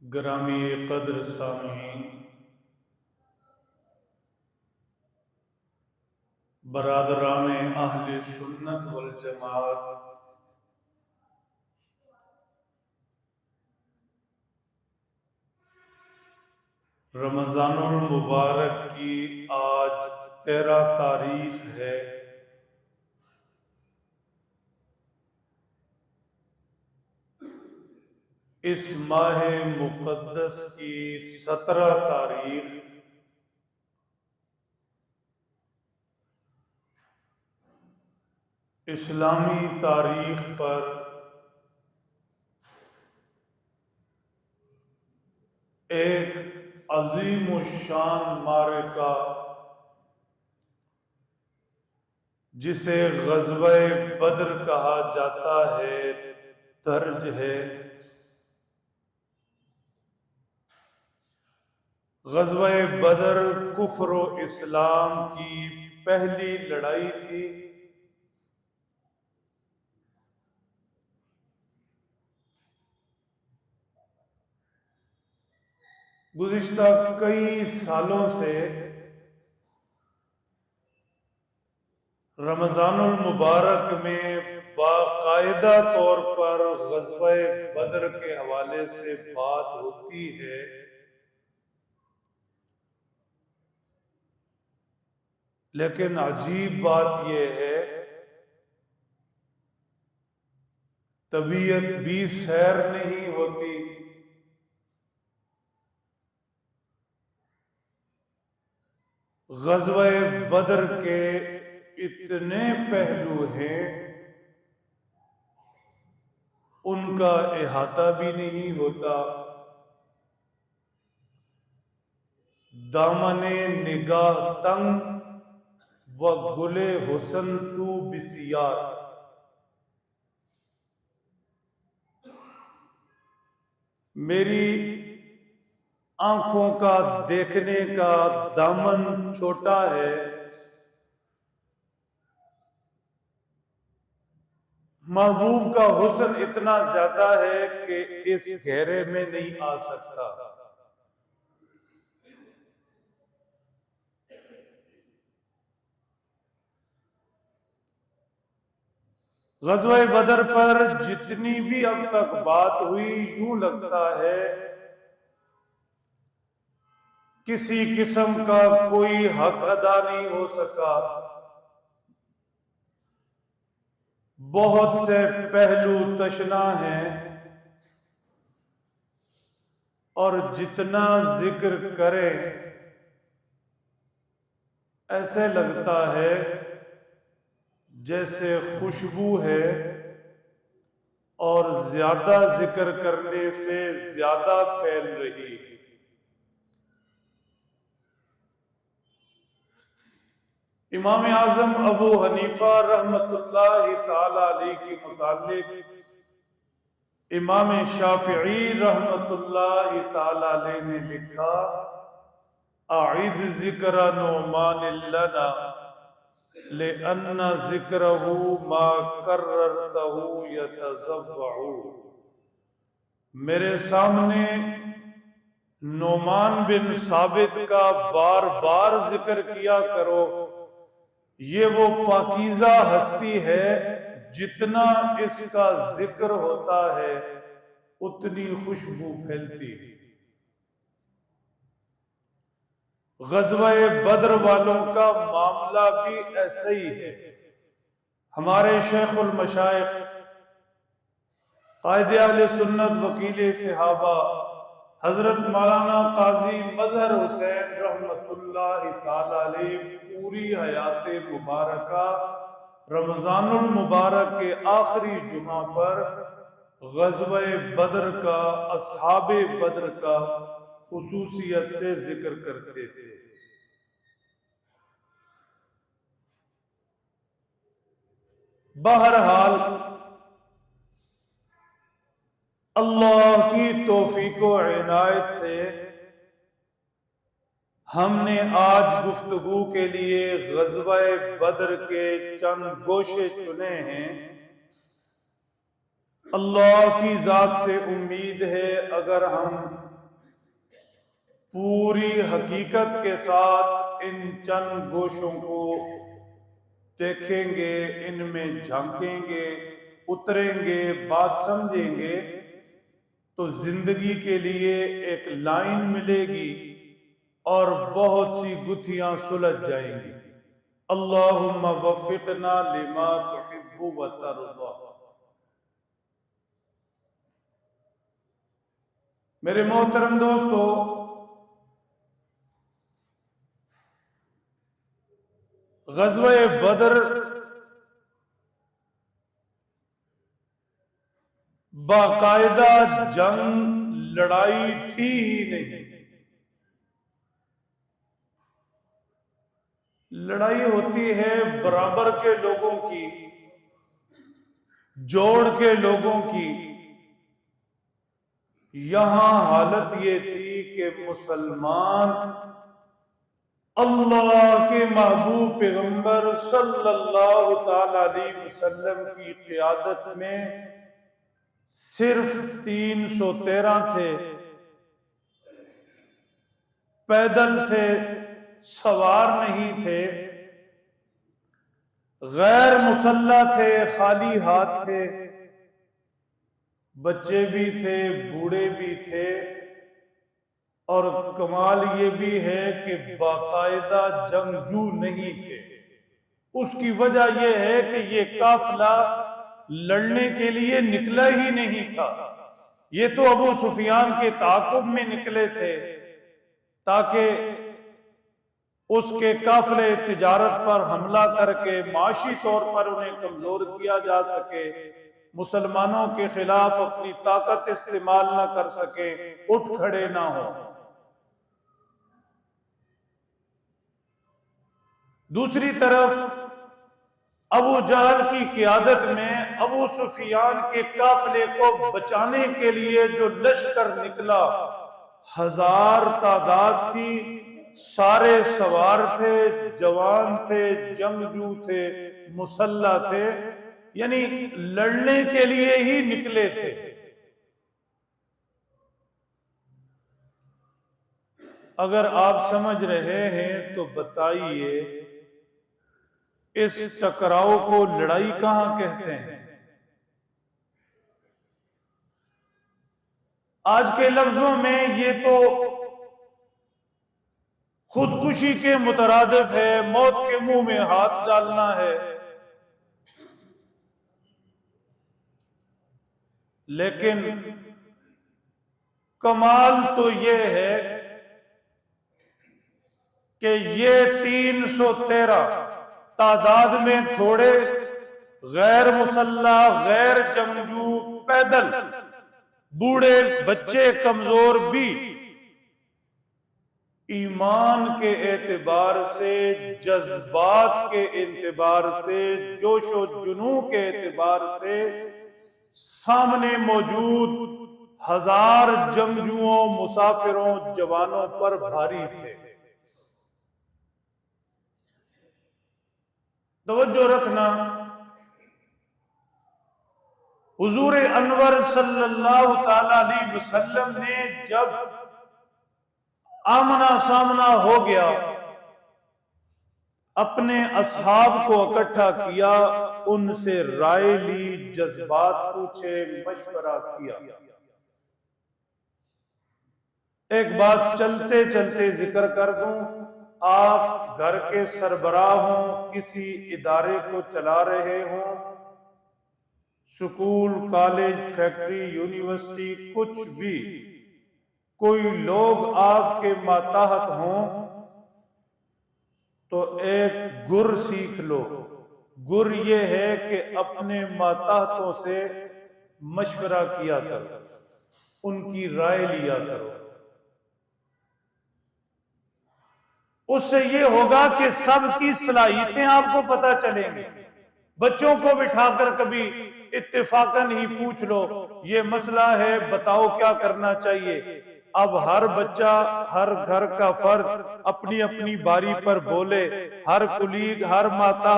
ग्रामी कद्र सामीन, बरादरान अहले सुन्नत वल जमात, रमज़ानुल मुबारक की आज 13 तारीख है। इस माह मुक़द्दस की 17 तारीख इस्लामी तारीख पर एक अजीम शान मारका जिसे ग़ज़वे बद्र कहा जाता है दर्ज है। ग़ज़वे बद्र कुफ्र व इस्लाम की पहली लड़ाई थी। गुज़िश्ता कई सालों से रमज़ानुल मुबारक में बाकायदा तौर पर ग़ज़वे बद्र के हवाले से बात होती है, लेकिन अजीब बात यह है तबीयत भी सैर नहीं होती। ग़ज़वे बद्र के इतने पहलू हैं, उनका इहाता भी नहीं होता। दामने निगाह तंग व गुले हुस्न तू बिसियार। मेरी आंखों का देखने का दामन छोटा है, महबूब का हुस्न इतना ज्यादा है कि इस घेरे में नहीं आ सकता। ग़ज़वे बद्र पर जितनी भी अब तक बात हुई, यूं लगता है किसी किस्म का कोई हक अदा नहीं हो सका। बहुत से पहलू तशना हैं और जितना जिक्र करें ऐसे लगता है जैसे खुशबू है और ज्यादा जिक्र करने से ज्यादा फैल रही है। इमाम आज़म अबू हनीफा रहमतुल्लाहि ताला अलैह के मुतालिक इमाम शाफिई रहमतुल्लाहि ताला अलैह ने लिखा, आइद ज़िक्र नुमान लना ले अन्ना ज़िक्रहु मा कर्ररतहु यतज़व्वउ। मेरे सामने नोमान बिन साबित का बार बार जिक्र किया करो, ये वो पाकीज़ा हस्ती है, जितना इसका जिक्र होता है उतनी खुशबू फैलती है। ग़ज़वे बद्र वालों का मामला भी ऐसा ही है। हमारे शेखुल मशाइख कायदे अहले सुन्नत वकील सहाबा हजरत मौलाना काजी मजहर हुसैन रहमतुल्लाहि ताला अलैह पूरी हयात मुबारका रमज़ानुल मुबारक के आखिरी जुमा पर ग़ज़वे बद्र का, अस्हाबे बद्र का खुसूसियत से जिक्र करते थे। बहरहाल अल्लाह की तौफीक व इनायत से हमने आज गुफ्तगू के लिए ग़ज़वे बद्र के चंद गोशे चुने हैं। अल्लाह की जात से उम्मीद है अगर हम पूरी हकीकत के साथ इन चंद गोशों को देखेंगे, इनमें झांकेंगे, उतरेंगे, बात समझेंगे, तो जिंदगी के लिए एक लाइन मिलेगी और बहुत सी गुत्थियां सुलझ जाएंगी। अल्लाहुम्मा वफ़िक़ना लिमा तुहिब्बु व तर्दा। मेरे मोहतरम दोस्तों, ग़ज़वा-ए बदर बाकायदा जंग लड़ाई थी ही नहीं। लड़ाई होती है बराबर के लोगों की, जोड़ के लोगों की। यहां हालत ये थी कि मुसलमान अल्लाह के महबूब पैगंबर सल्लल्लाहु ताला अलैहि वसल्लम की क़ियादत में सिर्फ 313 थे, पैदल थे, सवार नहीं थे, गैर मुसल्ला थे, खाली हाथ थे, बच्चे भी थे, बूढ़े भी थे। और कमाल ये भी है कि बाकायदा जंगजू नहीं थे। उसकी वजह यह है कि ये काफिला लड़ने के लिए निकला ही नहीं था। ये तो अबू सुफियान के ताक़ुब में निकले थे ताकि उसके काफिले तिजारत पर हमला करके माशी तौर पर उन्हें कमजोर किया जा सके, मुसलमानों के खिलाफ अपनी ताकत इस्तेमाल न कर सके, उठ खड़े ना हो। दूसरी तरफ अबू जहल की क़ियादत में अबू सुफियान के काफिले को बचाने के लिए जो लश्कर निकला, 1000 तादाद थी, सारे सवार थे, जवान थे, जंगजू थे, मुसल्ला थे, यानी लड़ने के लिए ही निकले थे। अगर आप समझ रहे हैं तो बताइए, इस टकराव को लड़ाई कहां कहते हैं? आज के लफ्जों में ये तो खुदकुशी के मुतरादिफ है, मौत के मुंह में हाथ डालना है। लेकिन कमाल तो ये है कि ये 313 तादाद में थोड़े, गैर मुसल्ला, गैर जंगजू, पैदल, बूढ़े, बच्चे, कमजोर भी ईमान के एतबार से, जज्बात के एतबार से, जोशो जुनू के एतबार से सामने मौजूद 1000 जंगजुओं, मुसाफिरों, जवानों पर भारी थे। तवज्जो रखना, हुजूर अनवर सल्लल्लाहु ताला अलैहि वसल्लम ने जब आमना सामना हो गया, अपने असहाब को इकट्ठा किया, उनसे राय ली, जज्बात पूछे, मशवरा किया। एक बात चलते चलते जिक्र कर दूं, आप घर के सरबराह हों, किसी इदारे को चला रहे हों, स्कूल, कॉलेज, फैक्ट्री, यूनिवर्सिटी, कुछ भी, कोई लोग आपके माताहत हों तो एक गुर सीख लो। गुर ये है कि अपने माताहतों से मशवरा किया करो, उनकी राय लिया करो। उससे ये होगा कि सबकी सलाहियतें आपको पता चलेंगी। बच्चों को बिठाकर कभी इत्तेफाकन ही पूछ लो, ये मसला है, बताओ क्या करना चाहिए। अब हर बच्चा, हर घर का फर्द अपनी अपनी बारी पर बोले, हर कुलीग, हर माता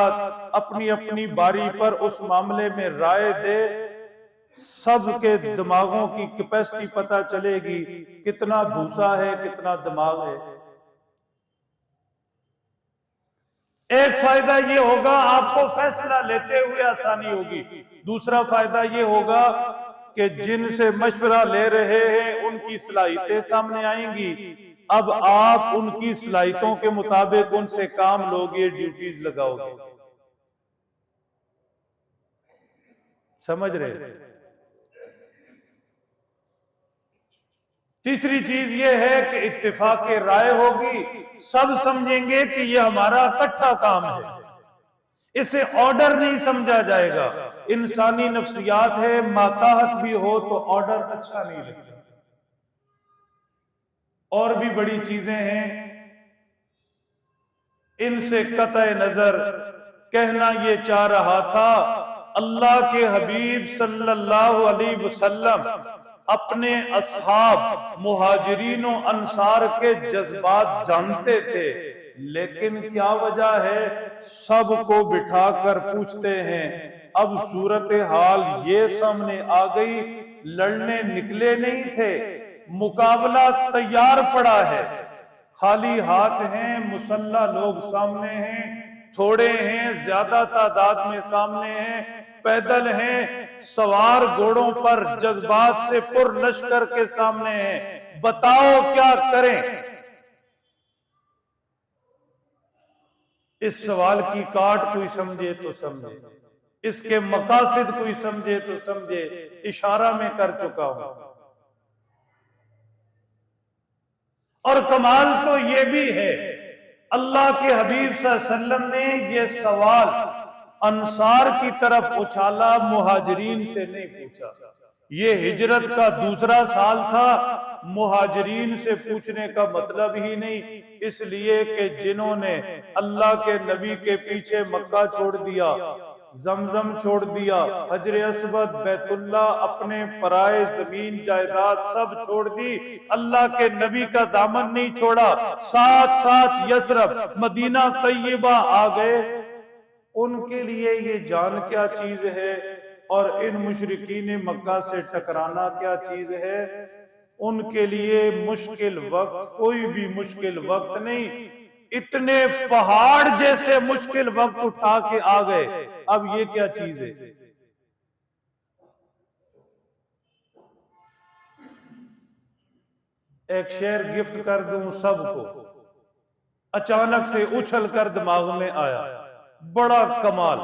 अपनी अपनी बारी पर उस मामले में राय दे, सबके दिमागों की कैपेसिटी पता चलेगी, कितना भूसा है कितना दिमाग है। एक फायदा ये होगा, आपको फैसला लेते हुए आसानी होगी। दूसरा फायदा ये होगा कि जिनसे मशवरा ले रहे हैं उनकी सलाहियतें सामने आएंगी। अब आप उनकी सलाहियतों के मुताबिक उनसे काम लोगे, ड्यूटीज लगाओगे। समझ रहे? तीसरी चीज यह है कि इत्तेफाक राय होगी, सब समझेंगे कि यह हमारा इकट्ठा काम है, इसे ऑर्डर नहीं समझा जाएगा। इंसानी नफ्सियात है, माताहत भी हो तो ऑर्डर अच्छा नहीं लगता। और भी बड़ी चीजें हैं, इनसे कतई नजर कहना ये चाह रहा था, अल्लाह के हबीब सल्लल्लाहु अलैहि वसल्लम अपने असहाब मुहाजिरीन और अंसार के जज्बात जानते थे, लेकिन क्या वजह है, सबको बिठाकर पूछते हैं। अब सूरत हाल ये सामने आ गई, लड़ने निकले नहीं थे, मुकाबला तैयार पड़ा है, खाली हाथ हैं, मुसल्ला लोग सामने हैं, थोड़े हैं ज्यादा तादाद में सामने हैं, पैदल हैं, सवार घोड़ों पर जज्बात से पुरलश्कर के सामने हैं, बताओ क्या करें। इस सवाल की काट कोई समझे तो समझे, इसके मकासिद कोई समझे तो समझे, इशारा में कर चुका हूं। और कमाल तो ये भी है, अल्लाह के हबीब सल्लल्लाहु अलैहि वसल्लम ने ये सवाल अंसार की तरफ उछाला, मुहाजिरीन से नहीं पूछा। ये हिजरत का दूसरा साल था, मुहाजिरीन से पूछने का मतलब ही नहीं, इसलिए कि जिन्होंने अल्लाह के नबी के पीछे मक्का छोड़ दिया, जमजम छोड़ दिया, हजर अस्वद, बैतुल्ला, अपने पराए जमीन जायदाद सब छोड़ दी, अल्लाह के नबी का दामन नहीं छोड़ा, साथ साथ यसरब मदीना तैयबा आ गए, उनके लिए ये जान क्या चीज है और इन मुशरिकीन मक्का से टकराना क्या चीज है। उनके लिए मुश्किल वक्त कोई भी मुश्किल वक्त नहीं, इतने पहाड़ जैसे मुश्किल वक्त उठा के आ गए, अब ये क्या चीज है। एक शेर गिफ्ट कर दूं सबको, अचानक से उछल कर दिमाग में आया, बड़ा कमाल।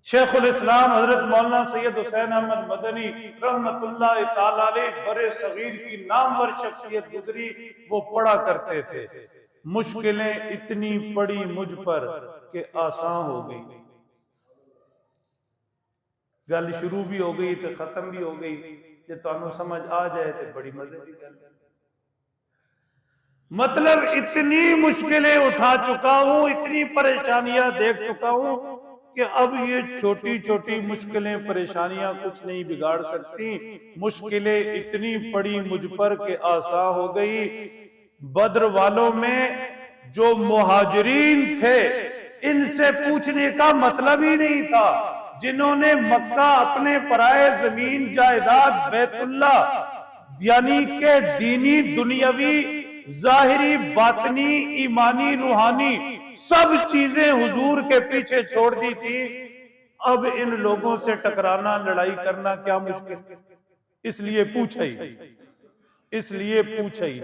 शेखुल इस्लाम हजरत मौलाना सैयद हुसैन अहमद मदनी रहमतुल्लाह ताला अलैह बरे सगीर की नामवर शख्सियत गुजरी, वो पढ़ा करते थे, मुश्किलें इतनी पड़ी मुझ पर कि आसान हो गई। गल शुरू भी हो गई तो खत्म भी हो गई, जे तुहानू समझ आ जाए तो बड़ी मजे की गल है। मतलब इतनी मुश्किलें उठा चुका हूं, इतनी परेशानियां देख चुका हूं कि अब ये छोटी छोटी मुश्किलें परेशानियां कुछ नहीं बिगाड़ सकती। मुश्किलें इतनी पड़ी मुझ पर कि आसा हो गई। बद्र वालों में जो मुहाजिरीन थे, इनसे पूछने का मतलब ही नहीं था, जिन्होंने मक्का अपने पराए जमीन जायदाद बैतुल्ला यानी के दीनी दुनियावी जाहिरी बातनी ईमानी रूहानी सब चीजें हुजूर के पीछे छोड़ दी थी। अब इन लोगों से टकराना, लड़ाई करना क्या मुश्किल, इसलिए पूछा ही, इसलिए पूछा ही।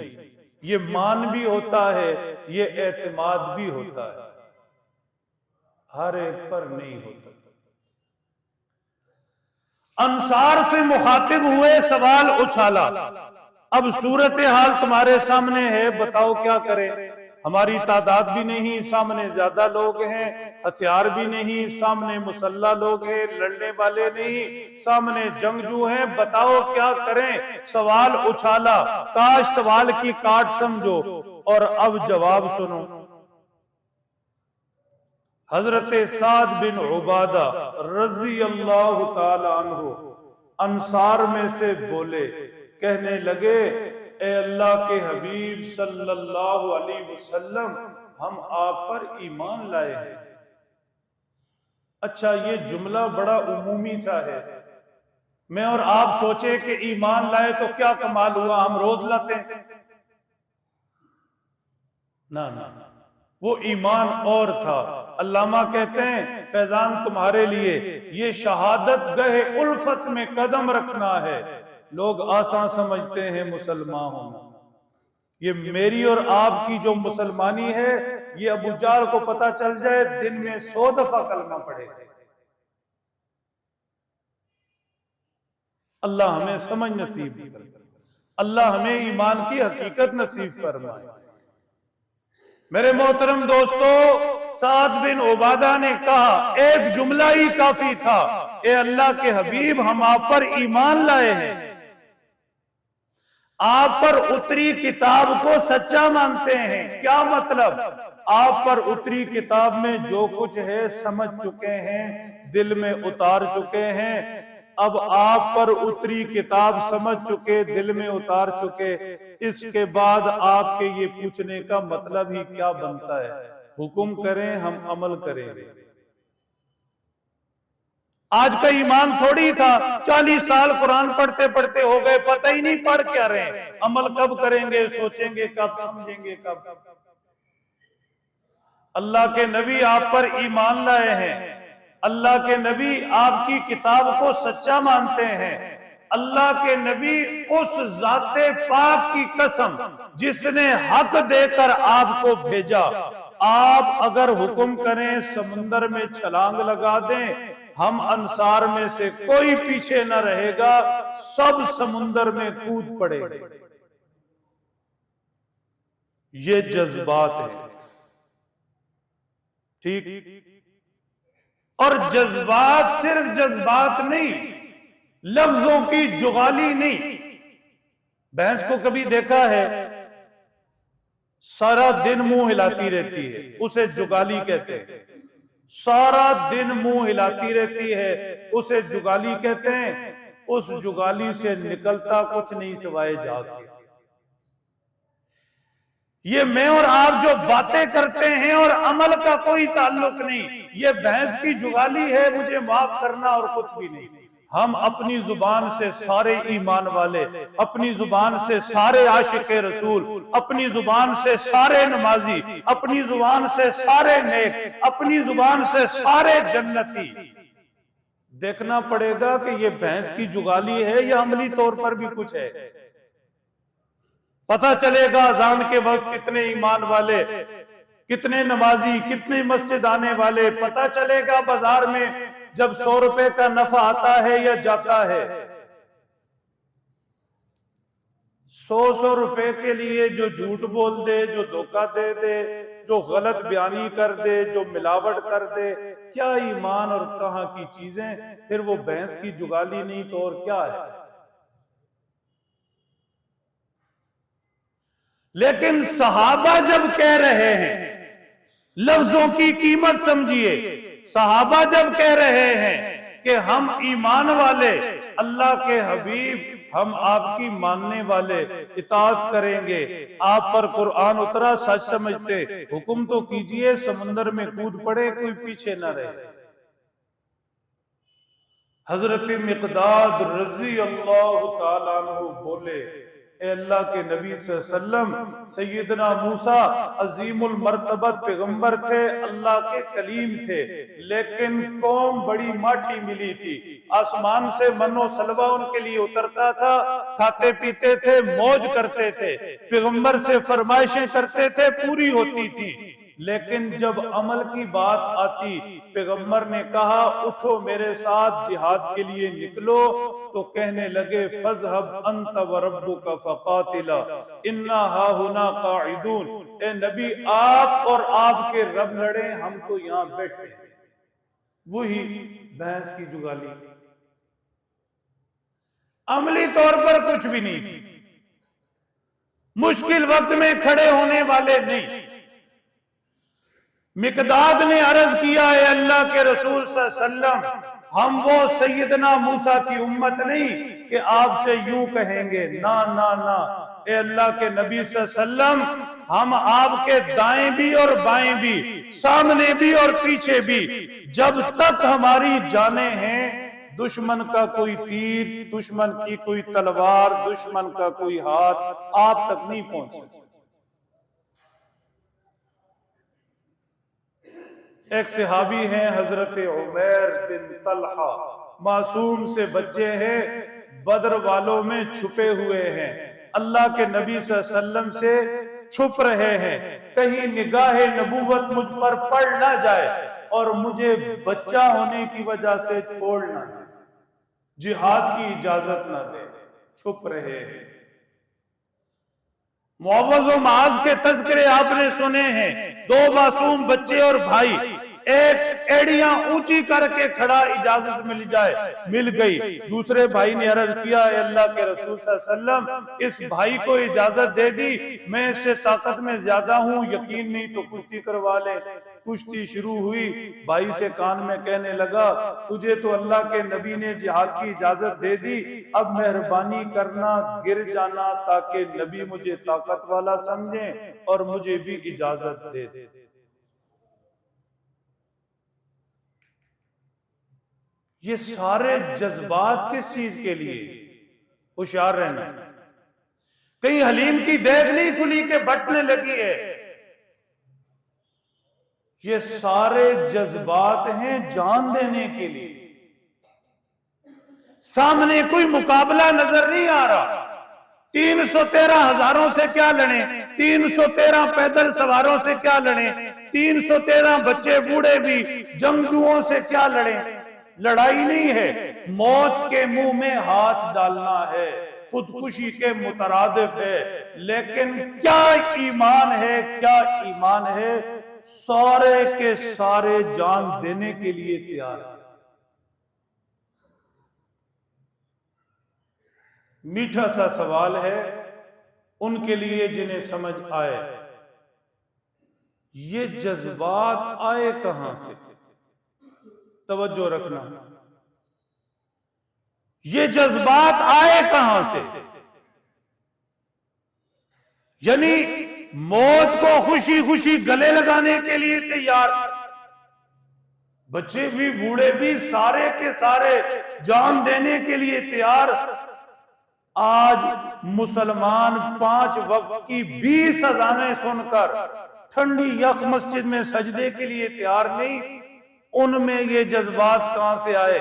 ये मान भी होता है, ये एतमाद भी होता है, हर एक पर नहीं होता। अंसार से मुखातिब हुए, सवाल उछाला, अब सूरत हाल तुम्हारे सामने है, बताओ क्या करें। हमारी तादाद भी नहीं, सामने ज्यादा लोग हैं, हथियार भी नहीं, सामने मुसल्ला लोग हैं, लड़ने वाले नहीं, सामने जंगजू हैं, बताओ क्या करें। सवाल उछाला, काश सवाल की काट समझो और अब जवाब सुनो। हजरत साद बिन उबादा रजी अल्लाह ताला अन्हु अंसार में से बोले, कहने लगे, ए अल्लाह के हबीब सल्लल्लाहु अलैहि वसल्लम, हम आप पर ईमान लाए हैं। अच्छा, ये जुमला बड़ा उमूमी सा है, मैं और आप सोचे कि ईमान लाए तो क्या कमाल हुआ, हम रोज लाते हैं। ना ना, वो ईमान और था। अल्लामा कहते हैं फैजान तुम्हारे लिए ये शहादत गहे उल्फत में कदम रखना है। लोग आसान समझते हैं मुसलमान होना। ये मेरी और आपकी जो मुसलमानी है, ये अबू जाल को पता चल जाए दिन में 100 दफा कलमा पढ़े। अल्लाह हमें समझ नसीब करे, अल्लाह हमें ईमान की हकीकत नसीब फरमाए। मेरे मोहतरम दोस्तों, साद बिन उबादा ने कहा एक जुमला ही काफी था, ए अल्लाह के हबीब हम आप पर ईमान लाए हैं, आप पर उतरी किताब को सच्चा मानते हैं। क्या मतलब? आप पर उतरी किताब में जो कुछ है समझ चुके हैं, दिल में उतार चुके हैं। अब आप पर उतरी किताब समझ चुके, दिल में उतार चुके, इसके बाद आपके ये पूछने का मतलब ही क्या बनता है? हुक्म करें हम अमल करेंगे। आज का ईमान थोड़ी था 40 साल कुरान पढ़ते पढ़ते हो गए, पता ही नहीं पढ़ क्या रहे, अमल कब करेंगे, सोचेंगे कब, समझेंगे कब। अल्लाह के नबी आप पर ईमान लाए हैं, अल्लाह के नबी आपकी किताब को सच्चा मानते हैं। अल्लाह के नबी उस जाते पाक की कसम जिसने हक देकर आपको भेजा, आप अगर हुक्म करें समुंदर में छलांग लगा दें, हम अंसार में से कोई पीछे न रहेगा, सब समुंदर में कूद पड़ेंगे। ये जज्बात है, ठीक। और जज्बात सिर्फ जज्बात नहीं, लफ्जों की जुगाली नहीं। भैंस को कभी देखा है सारा दिन मुंह हिलाती रहती है, उसे जुगाली कहते हैं। सारा दिन मुंह हिलाती रहती है, उसे जुगाली कहते हैं। उस जुगाली से निकलता कुछ नहीं सिवाय जाग के। ये मैं और आप जो बातें करते हैं और अमल का कोई ताल्लुक नहीं, ये भैंस की जुगाली है, मुझे माफ करना, और कुछ भी नहीं। हम अपनी जुबान से सारे ईमान वाले, अपनी जुबान से सारे आशिक रसूल, अपनी जुबान से सारे नमाजी, अपनी जुबान से सारे नेक, अपनी जुबान से सारे जन्नती। देखना पड़ेगा कि ये भैंस की जुगाली है या अमली तौर पर भी कुछ है। पता चलेगा अजान के वक्त कितने ईमान वाले, कितने नमाजी, कितने मस्जिद आने वाले। पता चलेगा बाजार में जब 100 रुपए का नफा आता है या जाता है। 100 रुपए के लिए जो झूठ बोल दे, जो धोखा दे दे, जो गलत बयानी कर दे, जो मिलावट कर दे, क्या ईमान और कहां की चीजें। फिर वो भैंस की जुगाली नहीं तो और क्या है। लेकिन सहाबा जब कह रहे हैं, लफ्जों की कीमत समझिए, सहाबा जब कह रहे हैं कि हम ईमान वाले, अल्लाह के हबीब हम आपकी मानने वाले, इताअत करेंगे, आप पर कुरान उतरा, सच समझते, हुक्म तो कीजिए समुंदर में कूद पड़े, कोई पीछे न रहे। हजरत मिक़दाद रज़ी अल्लाह तआला अन्हु बोले, अल्लाह के नबी सल्लल्लाहु अलैहि वसल्लम सैयदना मूसा अजीमुल मर्तबत पैगंबर थे, अल्लाह के कलीम थे, लेकिन कौम बड़ी माठी मिली थी। आसमान से मन्नो सलवा उनके लिए उतरता था, खाते पीते थे, मौज करते थे, पैगंबर से फरमाइशें करते थे, पूरी होती थी। लेकिन जब अमल की बात आती, पैगंबर ने कहा उठो मेरे साथ जिहाद के लिए निकलो, तो कहने लगे फज़हब अंत व रब्बुका फ़क़ातिला इन्ना हाहुना क़ाइदून। ए नबी आप और आपके रब लड़े, हम तो यहां बैठे। वही भैंस की जुगाली, अमली तौर पर कुछ भी नहीं, मुश्किल वक्त में खड़े होने वाले नहीं। मिक़दाद ने अर्ज किया है अल्लाह के रसूल सल्लल्लाहु अलैहि वसल्लम, हम वो सैयदना मूसा की उम्मत नहीं कि आपसे यूं कहेंगे, ना ना ना, ए अल्लाह के नबी सल्लल्लाहु अलैहि वसल्लम, हम आपके दाएं भी और बाएं भी, सामने भी और पीछे भी, जब तक हमारी जानें हैं, दुश्मन का कोई तीर, दुश्मन की कोई तलवार, दुश्मन का कोई हाथ आप तक नहीं पहुंच सकता। एक सहाबी हैं हजरत उमैर बिन तलहा, मासूम से बच्चे हैं, बदर वालों में छुपे हुए हैं, अल्लाह के नबी सल्लल्लाहु अलैहि वसल्लम से छुप रहे हैं, कहीं निगाहे नबूवत मुझ पर पड़ ना जाए और मुझे बच्चा होने की वजह से छोड़ ना दे, जिहाद की इजाजत ना दे, छुप रहे हैं। मुअव्वज़ व मुआज़ के तज़किरे आपने सुने हैं, दो मासूम बच्चे और भाई, एक एड़ियां ऊंची करके खड़ा, इजाजत मिल गई। दूसरे भाई ने अर्ज किया, अल्लाह के रसूल सल्लल्लाहु अलैहि वसल्लम, इस भाई को इजाजत दे दी, मैं इससे ताकत में ज्यादा हूं, यकीन नहीं तो कुश्ती करवा ले। कुश्ती शुरू हुई, भाई से कान में कहने लगा, तुझे तो अल्लाह के नबी ने जिहाद की इजाजत दे दी, अब मेहरबानी करना गिर जाना ताकि नबी मुझे ताकत वाला समझे और मुझे भी इजाजत दे दे। ये सारे जज्बात किस चीज के लिए? होशियार रहना। कहीं हलीम की देख नहीं खुली के बटने लगी है। ये सारे जज्बात हैं जान देने के लिए। सामने कोई मुकाबला नजर नहीं आ रहा। 313 हजारों से क्या लड़े, 313 पैदल सवारों से क्या लड़े, 313 बच्चे बूढ़े भी जंगजुओं से क्या लड़े। लड़ाई नहीं है, मौत के मुंह में हाथ डालना है, खुदकुशी के मुतरादिफ है। लेकिन क्या ईमान है, क्या ईमान है, सारे के सारे जान देने के लिए तैयार है। मीठा सा सवाल है उनके लिए जिन्हें समझ आए, ये जज्बात आए कहां से? तवज्जो रखना, ये जज्बात आए कहां से? यानी मौत को खुशी खुशी गले लगाने के लिए तैयार, बच्चे भी बूढ़े भी सारे के सारे जान देने के लिए तैयार। आज मुसलमान 5 वक्त की 20 अज़ानें सुनकर ठंडी यख मस्जिद में सजदे के लिए तैयार नहीं। उनमें ये जज्बात कहां से आए?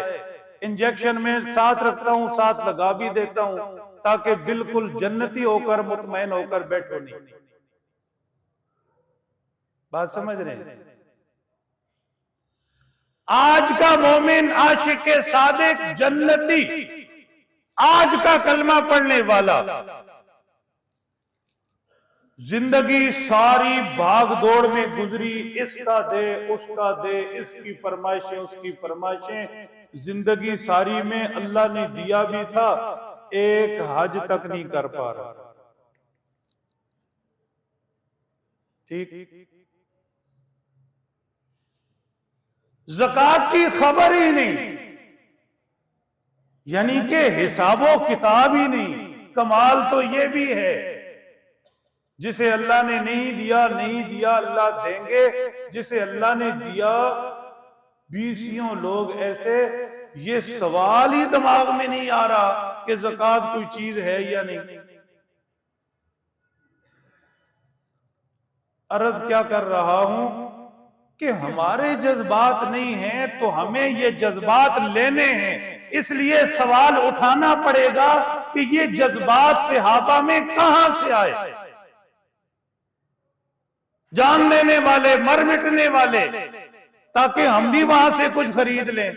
इंजेक्शन में साथ रखता हूं, साथ लगा भी देता हूं ताकि बिल्कुल जन्नती होकर मुतमईन होकर बैठो नहीं। बात समझ रहे हैं? आज का मोमिन आशिक सादिक जन्नती, आज का कलमा पढ़ने वाला, जिंदगी सारी भाग दौड़ में गुजरी, इसका दे उसका दे, इसकी फरमाइशें उसकी फरमाइशें, जिंदगी सारी में अल्लाह ने दिया भी था, एक हज तक नहीं कर पा रहा। ठीक, ज़कात की खबर ही नहीं, यानी कि हिसाबो किताब ही नहीं। कमाल तो यह भी है, जिसे अल्लाह ने नहीं दिया नहीं दिया, अल्लाह देंगे। जिसे अल्लाह ने दिया, बीसियों लोग ऐसे, ये सवाल ही दिमाग में नहीं आ रहा कि ज़कात कोई चीज है या नहीं। अर्ज क्या कर रहा हूं कि हमारे जज्बात नहीं हैं तो हमें ये जज्बात लेने हैं। इसलिए सवाल उठाना पड़ेगा कि ये जज्बात सहाबा में कहां से आए। जान लेने वाले, मर मिटने वाले, ताकि हम भी वहां से कुछ खरीद लें,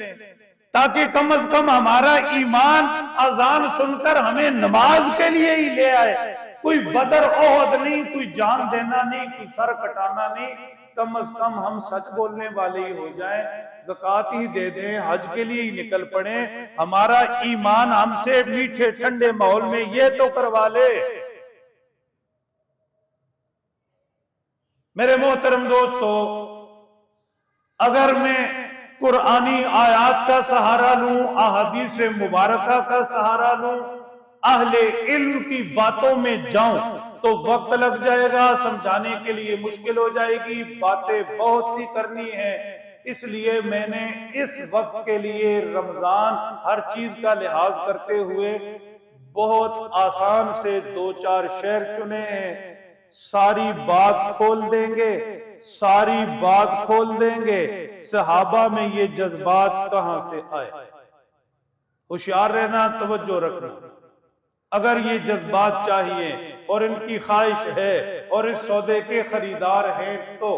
ताकि कम से कम हमारा ईमान अजान सुनकर हमें नमाज के लिए ही ले आए। कोई बदर ओहद नहीं, कोई जान देना नहीं, कोई सर कटाना नहीं, कम से कम हम सच बोलने वाले ही हो जाएं, ज़कात ही दे दें, हज के लिए ही निकल पड़े। हमारा ईमान हमसे मीठे ठंडे माहौल में ये तो करवा ले। मेरे मोहतरम दोस्तों, अगर मैं कुरानी आयात का सहारा लूं, अहादीस मुबारका का सहारा लूं, अहले इल्म की बातों में जाऊं तो वक्त लग जाएगा, समझाने के लिए मुश्किल हो जाएगी, बातें बहुत सी करनी है। इसलिए मैंने इस वक्त के लिए रमजान हर चीज का लिहाज करते हुए बहुत आसान से 2-4 शेर चुने हैं। सारी बात खोल देंगे, सारी बात खोल देंगे, सहाबा में ये जज्बात कहां से आए। होशियार रहना, तवज्जो रखना। अगर ये जज्बात चाहिए और इनकी ख्वाहिश है और इस सौदे के खरीदार हैं तो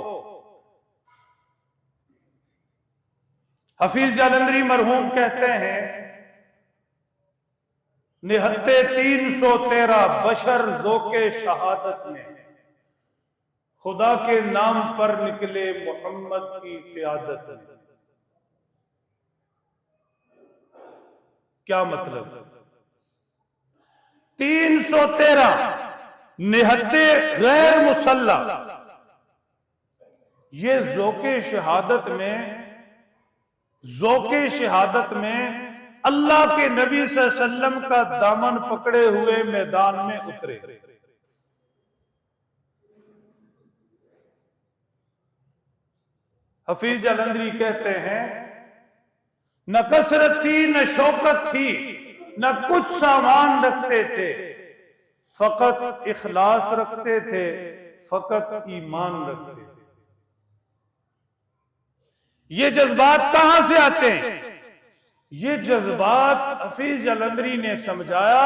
हफीज जालंधरी मरहूम कहते हैं, निहत्ते 313 बशर ज़ोके शहादत में खुदा के नाम पर निकले मोहम्मद की क़ियादत में। क्या मतलब? 313 निहत्ते गैर मुसल्ला, ये ज़ोके शहादत में अल्लाह के नबी सल्लल्लाहु अलैहि वसल्लम का दामन पकड़े हुए मैदान में उतरे। हफीज जालंधरी कहते हैं, न कसरत थी न शौकत थी, न कुछ सामान रखते थे, फकत इखलास रखते थे, फकत ईमान रखते थे। ये जज्बात कहां से आते हैं? ये जज्बात हफीज जालंधरी ने समझाया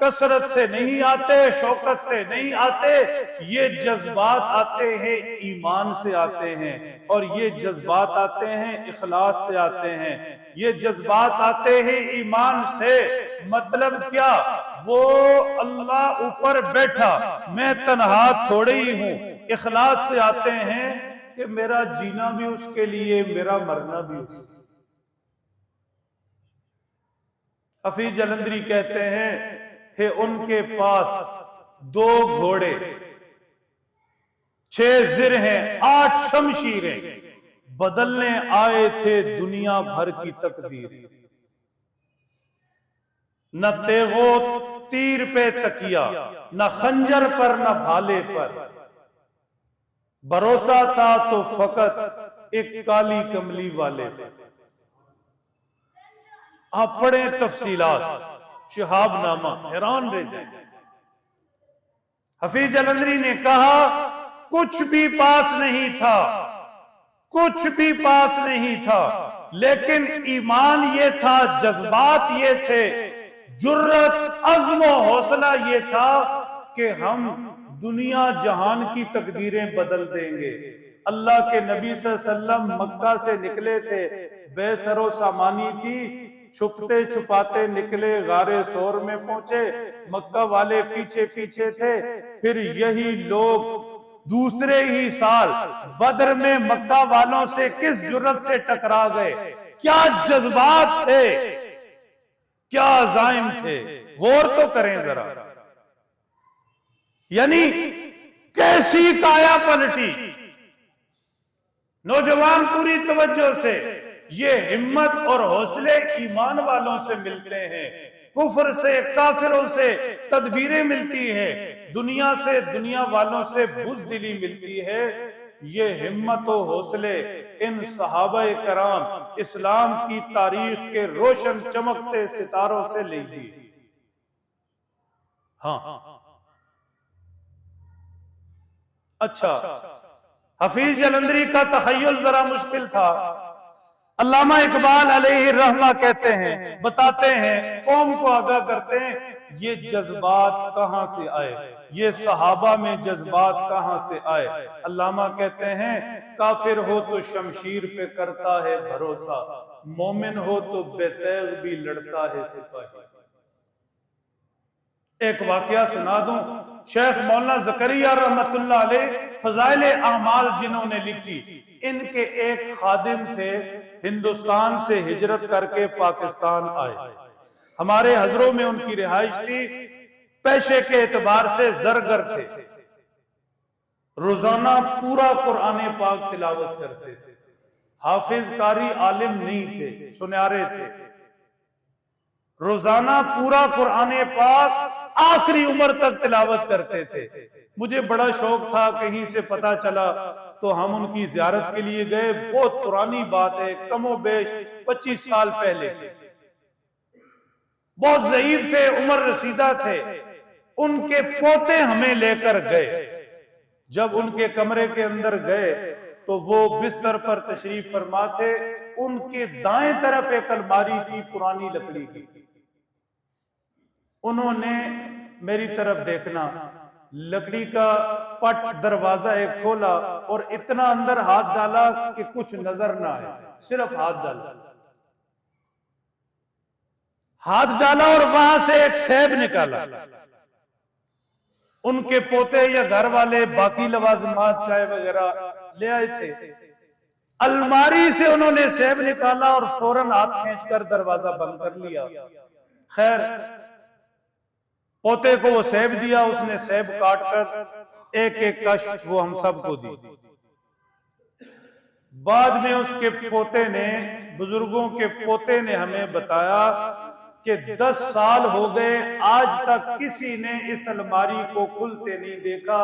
कसरत से नहीं आते, शौकत से नहीं आते, ये जज्बात आते हैं ईमान से आते हैं, और ये जज्बात आते हैं इखलास से आते हैं, ये जज्बात आते हैं ईमान से। मतलब क्या? वो अल्लाह ऊपर बैठा, मैं तन्हा थोड़े ही हूं। इखलास से आते हैं कि मेरा जीना भी उसके लिए, मेरा मरना भी उसके लिए। हफीज जालंधरी कहते हैं, थे उनके पास 2 घोड़े, 6 जिर हैं, 8 शमशीरें, बदलने आए थे दुनिया भर की तकदीर। न तेगो तीर पे तकिया, न खंजर पर, न भाले पर, भरोसा था तो फकत एक काली कमली वाले पर। आप पढ़े तफसीलात शहाबनामा, हैरान रह जाए। हफीज जालंधरी ने कहा, कुछ भी पास नहीं था, कुछ भी पास नहीं था, लेकिन ईमान ये था, जज्बात ये थे, जुर्रत, अज़्म और हौसला ये था कि हम दुनिया जहान की तकदीरें बदल देंगे। अल्लाह के नबी सल्लल्लाहु अलैहि वसल्लम मक्का से निकले थे, बेसरो सामानी थी, छुपते छुपाते निकले, गारे सोर में पहुंचे, मक्का वाले पीछे पीछे थे। फिर यही लोग दूसरे ही साल बदर में मक्का वालों से किस जुर्रत से टकरा गए। क्या जज्बात थे, क्या अज़ाइम थे, गौर तो करें जरा। यानी कैसी काया पलटी। नौजवान पूरी तवज्जो से, ये हिम्मत और हौसले ईमान वालों से मिलते हैं, कुफ्र से, काफिरों से तदबीरें मिलती है, दुनिया से, दुनिया वालों से बुज़दिली मिलती है। ये हिम्मत और हौसले इन सहाबाए कराम, इस्लाम की तारीख के रोशन चमकते सितारों से लीजिए। हाँ, अच्छा, हफीज जालंधरी का तखय्युल जरा मुश्किल था। अल्लामा इकबाल अलैहि रहमा कहते हैं, बताते हैं, कौम को आगाह करते हैं, ये जज्बात कहां से आए, ये सहाबा में जज्बात कहां से आए। अल्लामा कहते हैं, काफिर हो तो शमशीर पे करता है भरोसा, मोमिन हो तो बेतैग भी लड़ता है सिपाही। एक वाकया सुना दूं। शेख मौलाना ज़करिया रहमतुल्लाह अलैह फज़ाइल आमाल जिन्होंने लिखी, इनके एक खादिम थे, हिंदुस्तान से हिजरत करके पाकिस्तान आए। हमारे हजरों में उनकी रिहाइश थी। पेशे के एतबार से जरगर थे, रोजाना पूरा कुरान पाक तिलावत करते थे, हाफिज कारी आलिम नहीं थे, सुनारे थे। रोजाना पूरा कुरान पाक आखिरी उम्र तक तिलावत करते थे। मुझे बड़ा शौक था, कहीं से पता चला तो हम उनकी जियारत के लिए गए। बहुत पुरानी बात है, कमोबेश 25 साल पहले। बहुत ज़ईफ थे, उम्र रसीदा थे। उनके पोते हमें लेकर गए। जब उनके कमरे के अंदर गए तो वो बिस्तर पर तशरीफ फरमा थे। उनके दाएं तरफ एक अलमारी थी पुरानी लकड़ी की। उन्होंने मेरी तरफ देखना, लकड़ी का पट दरवाजा एक खोला और इतना अंदर हाथ डाला कि कुछ नजर ना आए, सिर्फ हाथ डाला। हाथ डाला और वहां से एक सेब निकाला। उनके पोते या घर वाले बाकी लवाजमात चाय वगैरह ले आए थे। अलमारी से उन्होंने सेब निकाला और फौरन हाथ खींचकर दरवाजा बंद कर लिया। खैर, पोते को वो सेब दिया, उसने सेब काटकर एक एक कश वो हम सबको दी। बाद में उसके पोते ने, बुजुर्गों के पोते ने हमें बताया कि 10 साल हो गए, आज तक किसी ने इस अलमारी को खुलते नहीं देखा।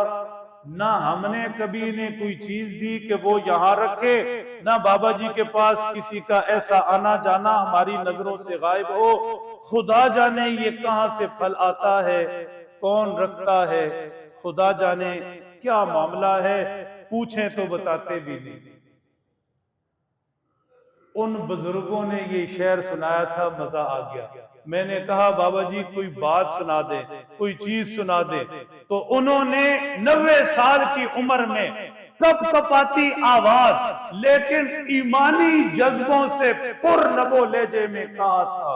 ना हमने कभी इन्हें कोई चीज दी कि वो यहां रखे, ना बाबा जी के पास किसी का ऐसा आना जाना हमारी नजरों से गायब हो। खुदा जाने ये कहां से फल आता है, कौन रखता है, खुदा जाने क्या मामला है, पूछें तो बताते भी नहीं। उन बुजुर्गों ने ये शेर सुनाया था, मजा आ गया। मैंने कहा बाबा जी कोई बात सुना दे, कोई चीज सुना दे। तो उन्होंने 90 साल की उम्र में कपकपाती आवाज लेकिन ईमानी जज्बों से पुरनबो लहजे में कहा था,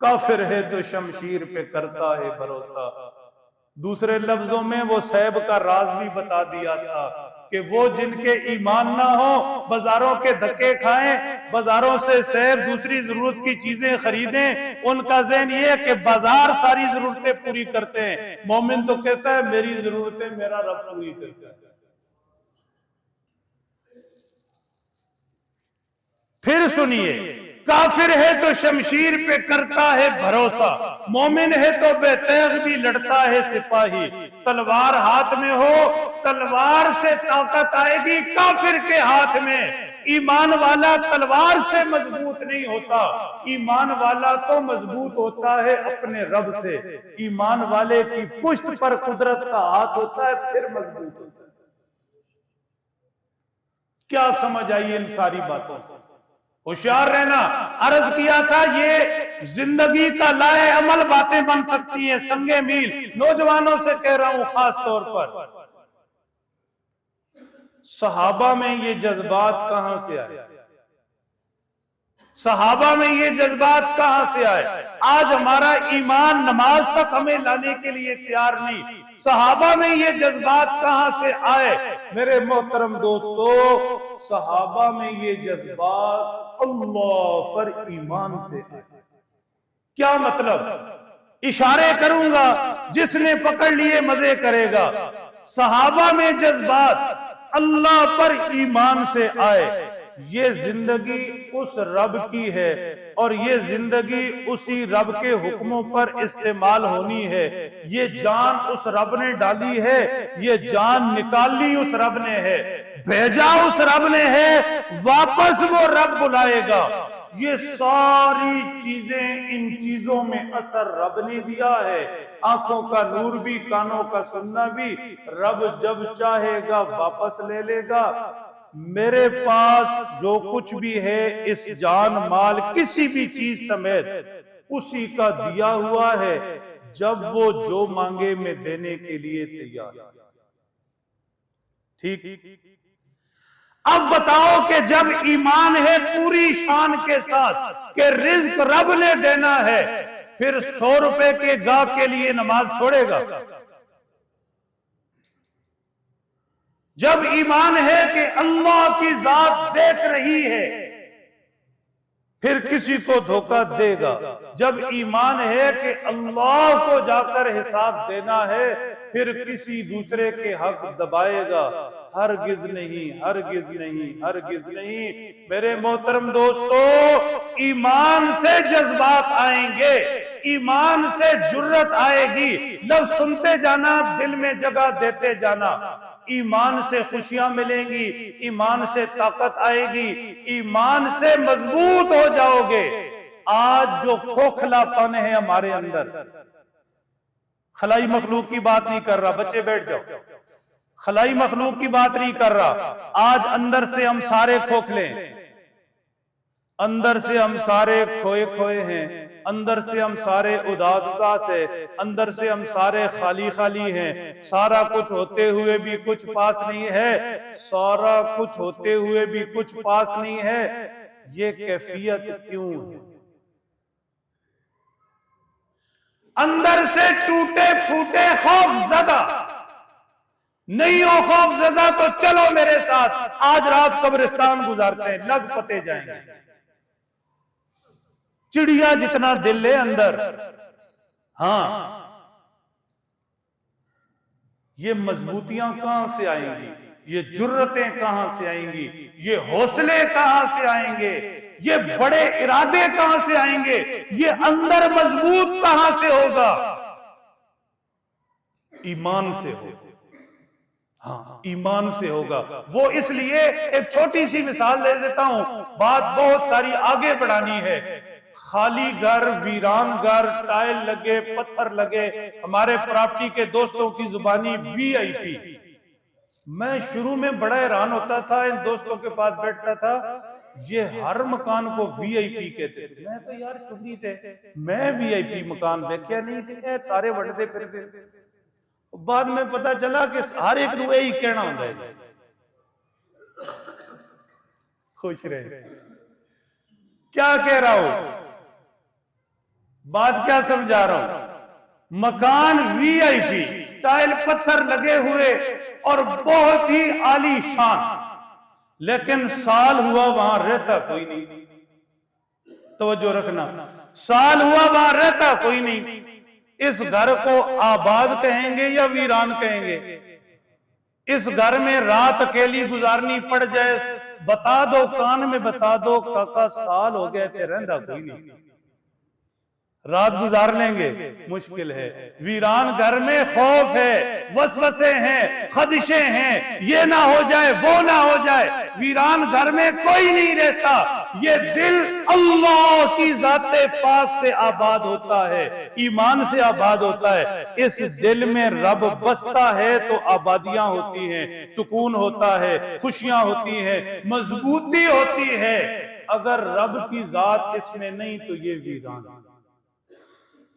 काफिर है तो शमशीर पे करता है भरोसा। दूसरे लफ्जों में वो सैब का राज भी बता दिया था कि वो जिनके ईमान ना हो बाजारों के धक्के खाएं, बाजारों से सैब दूसरी जरूरत की चीजें खरीदें। उनका ज़हन ये है कि बाजार सारी जरूरतें पूरी करते हैं। मोमिन तो कहता है मेरी जरूरतें मेरा रब पूरी करता है। फिर सुनिए, काफिर है तो शमशीर पे करता है भरोसा, मोमिन है तो बेतैग भी लड़ता है सिपाही। तलवार हाथ में हो, तलवार से ताकत आएगी काफिर के हाथ में। ईमान वाला तलवार से मजबूत नहीं होता, ईमान वाला तो मजबूत होता है अपने रब से। ईमान वाले की पुश्त पर कुदरत का हाथ होता है, फिर मजबूत होता है। क्या समझ आई इन सारी बातों से? होशियार रहना। अर्ज किया था ये जिंदगी का लाए अमल बातें बन सकती हैं, संगे मील। नौजवानों से कह रहा हूं खास तौर पर, सहाबा में ये जज्बात कहां से आए? सहाबा में ये जज्बात कहां से आए? आज हमारा ईमान नमाज तक हमें लाने के लिए तैयार नहीं। सहाबा में ये जज्बात कहां से आए? मेरे मोहतरम दोस्तों, सहाबा में ये जज्बात अल्लाह पर ईमान से आए। क्या मतलब? इशारे करूंगा, जिसने पकड़ लिए मजे करेगा। सहाबा में जज्बात अल्लाह पर ईमान से आए। ये जिंदगी उस रब की है और ये जिंदगी उसी रब के हुक्मों पर इस्तेमाल होनी है। ये जान उस रब ने डाली है, ये जान निकाली उस रब ने है, भेजा उस रब ने है, वापस वो रब बुलाएगा। ये सारी चीजें, इन चीजों में असर रब ने दिया है। आंखों का नूर भी, कानों का सुनना भी, रब जब चाहेगा वापस ले लेगा। मेरे पास जो कुछ भी है, इस जान माल किसी भी चीज समेत उसी का दिया हुआ है, जब वो जो मांगे मैं देने के लिए तैयार। ठीक? अब बताओ कि जब ईमान है पूरी शान के साथ कि रिज्क रब ने देना है, फिर 100 रुपए के गाहक के लिए नमाज छोड़ेगा? जब ईमान है कि अल्लाह की जात देख रही है, फिर किसी को धोखा देगा? जब ईमान है कि अल्लाह को जाकर हिसाब देना है, फिर किसी दूसरे के हक दबाएगा? हरगिज नहीं, हरगिज नहीं, हरगिज नहीं। मेरे मोहतरम दोस्तों, ईमान से जज्बात आएंगे, ईमान से जुर्रत आएगी, लफ्ज़ सुनते जाना, दिल में जगह देते जाना। ईमान से खुशियां मिलेंगी, ईमान से ताकत आएगी, ईमान से मजबूत हो जाओगे। आज जो खोखलापन है हमारे अंदर, खलाई मखलूक की बात नहीं कर रहा, बच्चे बैठ जाओ, खलाई मखलूक की बात नहीं कर रहा। आज अंदर से हम सारे खोखले हैं, अंदर से हम सारे खोए खोए हैं, अंदर से हम सारे उदास उदास है, अंदर से हम सारे खाली खाली हैं। सारा कुछ होते हुए भी कुछ पास नहीं है, सारा कुछ होते हुए भी कुछ पास नहीं है। ये कैफियत क्यों है? अंदर से टूटे फूटे खौफ ज़दा, नहीं हो खौफ ज़दा तो चलो मेरे साथ, आज रात कब्रिस्तान गुजारते हैं, लग पते जाएंगे। चिड़िया जितना दिल है अंदर, हाँ, ये मजबूतियां कहां से आएंगी, ये जुर्रतें कहां से आएंगी, ये हौसले कहां से आएंगे, ये बड़े इरादे कहां से आएंगे, ये अंदर मजबूत कहां से होगा? ईमान से होगा। हाँ, ईमान से होगा वो। इसलिए एक छोटी सी मिसाल ले देता हूं, बात बहुत सारी आगे बढ़ानी है। खाली घर, वीरान घर, टाइल लगे, पत्थर लगे, हमारे प्रॉपर्टी के दोस्तों की जुबानी वीआईपी। मैं शुरू में बड़ा हैरान होता था, इन दोस्तों के पास बैठता था, ये हर मकान को वीआईपी कहते थे। मैं तो यार चुंगी थे, मैं वीआईपी मकान देखा नहीं थे, सारे बढ़ते फिरते। बाद में पता चला कि हर एक को यही कहना होता है, खुश रहे। क्या कह रहा हूं, बात क्या समझा रहा हूं? मकान वीआईपी, टाइल पत्थर लगे हुए और बहुत ही आलीशान, लेकिन साल हुआ वहां रहता कोई नहीं। तवज्जो रखना, साल हुआ वहां रहता कोई नहीं। इस घर को आबाद कहेंगे या वीरान कहेंगे? इस घर में रात अकेली गुजारनी पड़ जाए, बता दो, कान में बता दो, काका साल हो गए थे, रहता कोई नहीं, रात गुजार लेंगे, मुश्किल है। वीरान घर में खौफ है, वसवसे हैं, खदशे हैं, ये ना हो जाए, वो ना हो जाए। वीरान घर में कोई नहीं रहता। ये दिल अल्लाह की ज़ाते पाक से आबाद होता है, ईमान से आबाद होता है। इस दिल में रब बसता है तो आबादियां होती हैं, सुकून होता है, खुशियां होती हैं, मजबूती होती है। अगर रब की जात इसमें नहीं तो ये वीरान।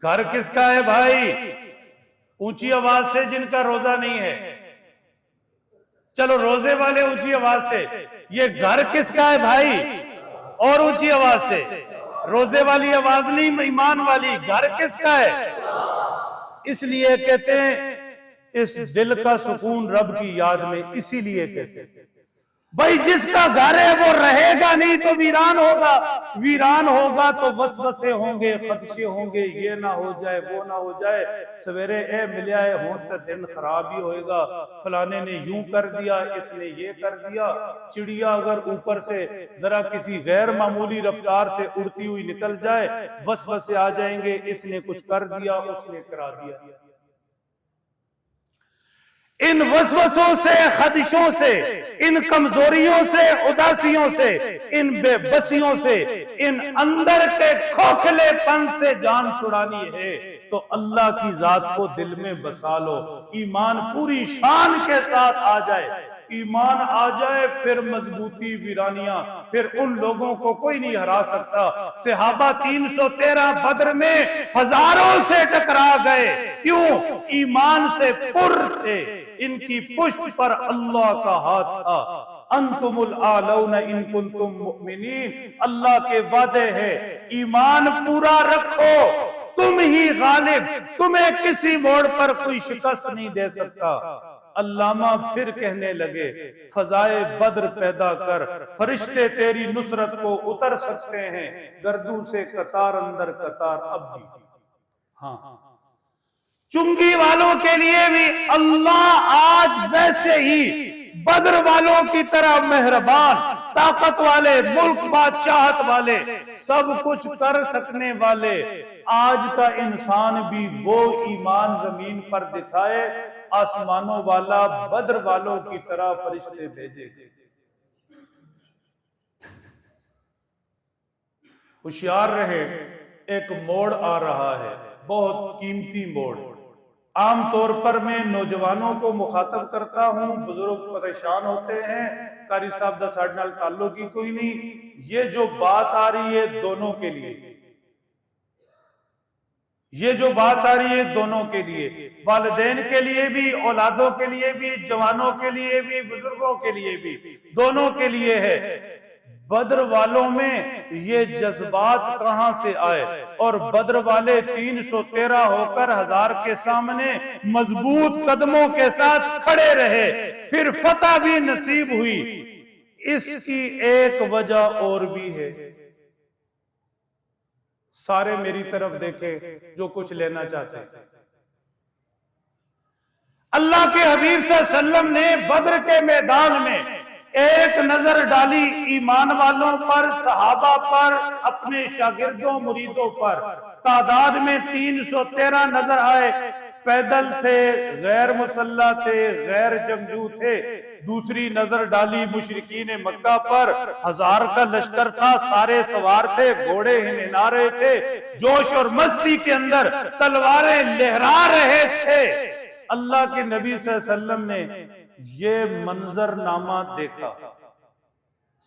घर किसका है भाई? ऊंची आवाज से जिनका रोजा नहीं है, चलो रोजे वाले ऊंची आवाज से, ये घर किसका है भाई? और ऊंची आवाज से, रोजे वाली आवाज नहीं, ईमान वाली। घर किसका है? इसलिए कहते हैं इस दिल का सुकून रब की याद में, इसीलिए कहते हैं भाई जिसका घर है वो रहेगा नहीं तो वीरान होगा, वीरान होगा तो वसवसे होंगे, खदशे होंगे, ये ना हो जाए, वो ना हो जाए। सवेरे ए मिलिया है, हो तो दिन खराब ही होएगा, फलाने ने यूं कर दिया, इसने ये कर दिया। चिड़िया अगर ऊपर से जरा किसी गैर मामूली रफ्तार से उड़ती हुई निकल जाए, वसवसे आ जाएंगे, इसने कुछ कर दिया, उसने करा दिया। इन वसवसों से, खदशों से, इन कमजोरियों से, उदासियों से, इन बेबसियों से, इन अंदर के खोखलेपन से जान छुड़ानी है तो अल्लाह की जात को दिल में बसा लो। ईमान पूरी शान के साथ आ जाए, ईमान आ जाए, फिर मजबूती, वीरानियां, फिर उन लोगों को कोई नहीं हरा सकता। सहाबा 313 बद्र में हजारों से टकरा गए, क्यों? ईमान से पुर थे, इनकी पुष्ट पर अल्लाह का हाथ था। अंतुमुल आलौना इन कुंतुम मुमिनीन, अल्लाह के वादे हैं, ईमान पूरा रखो, तुम ही गालिब, तुम्हें किसी मोड़ पर कोई शिकस्त नहीं दे सकता। अल्लामा फिर कहने लगे, फजाए बद्र पैदा कर, फरिश्ते तेरी नुसरत को उतर सकते हैं, गर्दू से कतार अंदर कतार अब भी। हाँ, चुंगी वालों के लिए भी अल्लाह आज वैसे ही बद्र वालों की तरह मेहरबान, ताकत वाले, मुल्क बादशाहत वाले, सब कुछ कर सकने वाले, आज का इंसान भी वो ईमान जमीन पर दिखाए, आसमानों वाला बद्र वालों की तरह फरिश्ते भेजेगा। होशियार रहे, एक मोड़ आ रहा है, बहुत कीमती मोड़। आमतौर पर मैं नौजवानों को मुखातब करता हूं, बुजुर्ग परेशान होते हैं, कारी साहब दा साडे नाल ताल्लुक ही कोई नहीं। ये जो बात आ रही है दोनों के लिए, ये जो बात आ रही है दोनों के लिए, वालिदैन के लिए भी, औलादों के लिए भी, जवानों के लिए भी, बुजुर्गों के लिए भी, दोनों के लिए है। बद्र वालों में ये जज्बात कहां से आए, और बद्र वाले 313 होकर 1000 के सामने मजबूत कदमों के साथ खड़े रहे, फिर फतह भी नसीब हुई। इसकी एक वजह और भी है। सारे मेरी तरफ देखे जो कुछ लेना चाहते हैं। अल्लाह के हबीब सल्लल्लाहु अलैहि वसल्लम ने बद्र के मैदान में एक नजर डाली ईमान वालों पर, सहाबा पर, अपने शागिर्दों मुरीदों पर। तादाद में 313 नजर आए, पैदल थे, गैर मुसल्ला थे, गैर जंगजू थे। दूसरी नजर डाली मुशरिकीन मक्का पर, 1000 का लश्कर था, सारे सवार थे, घोड़े हिनहिना रहे थे, जोश और मस्ती के अंदर तलवारें लहरा रहे थे। अल्लाह के नबी सल्लल्लाहु अलैहि वसल्लम ने ये मंजरनामा देखा,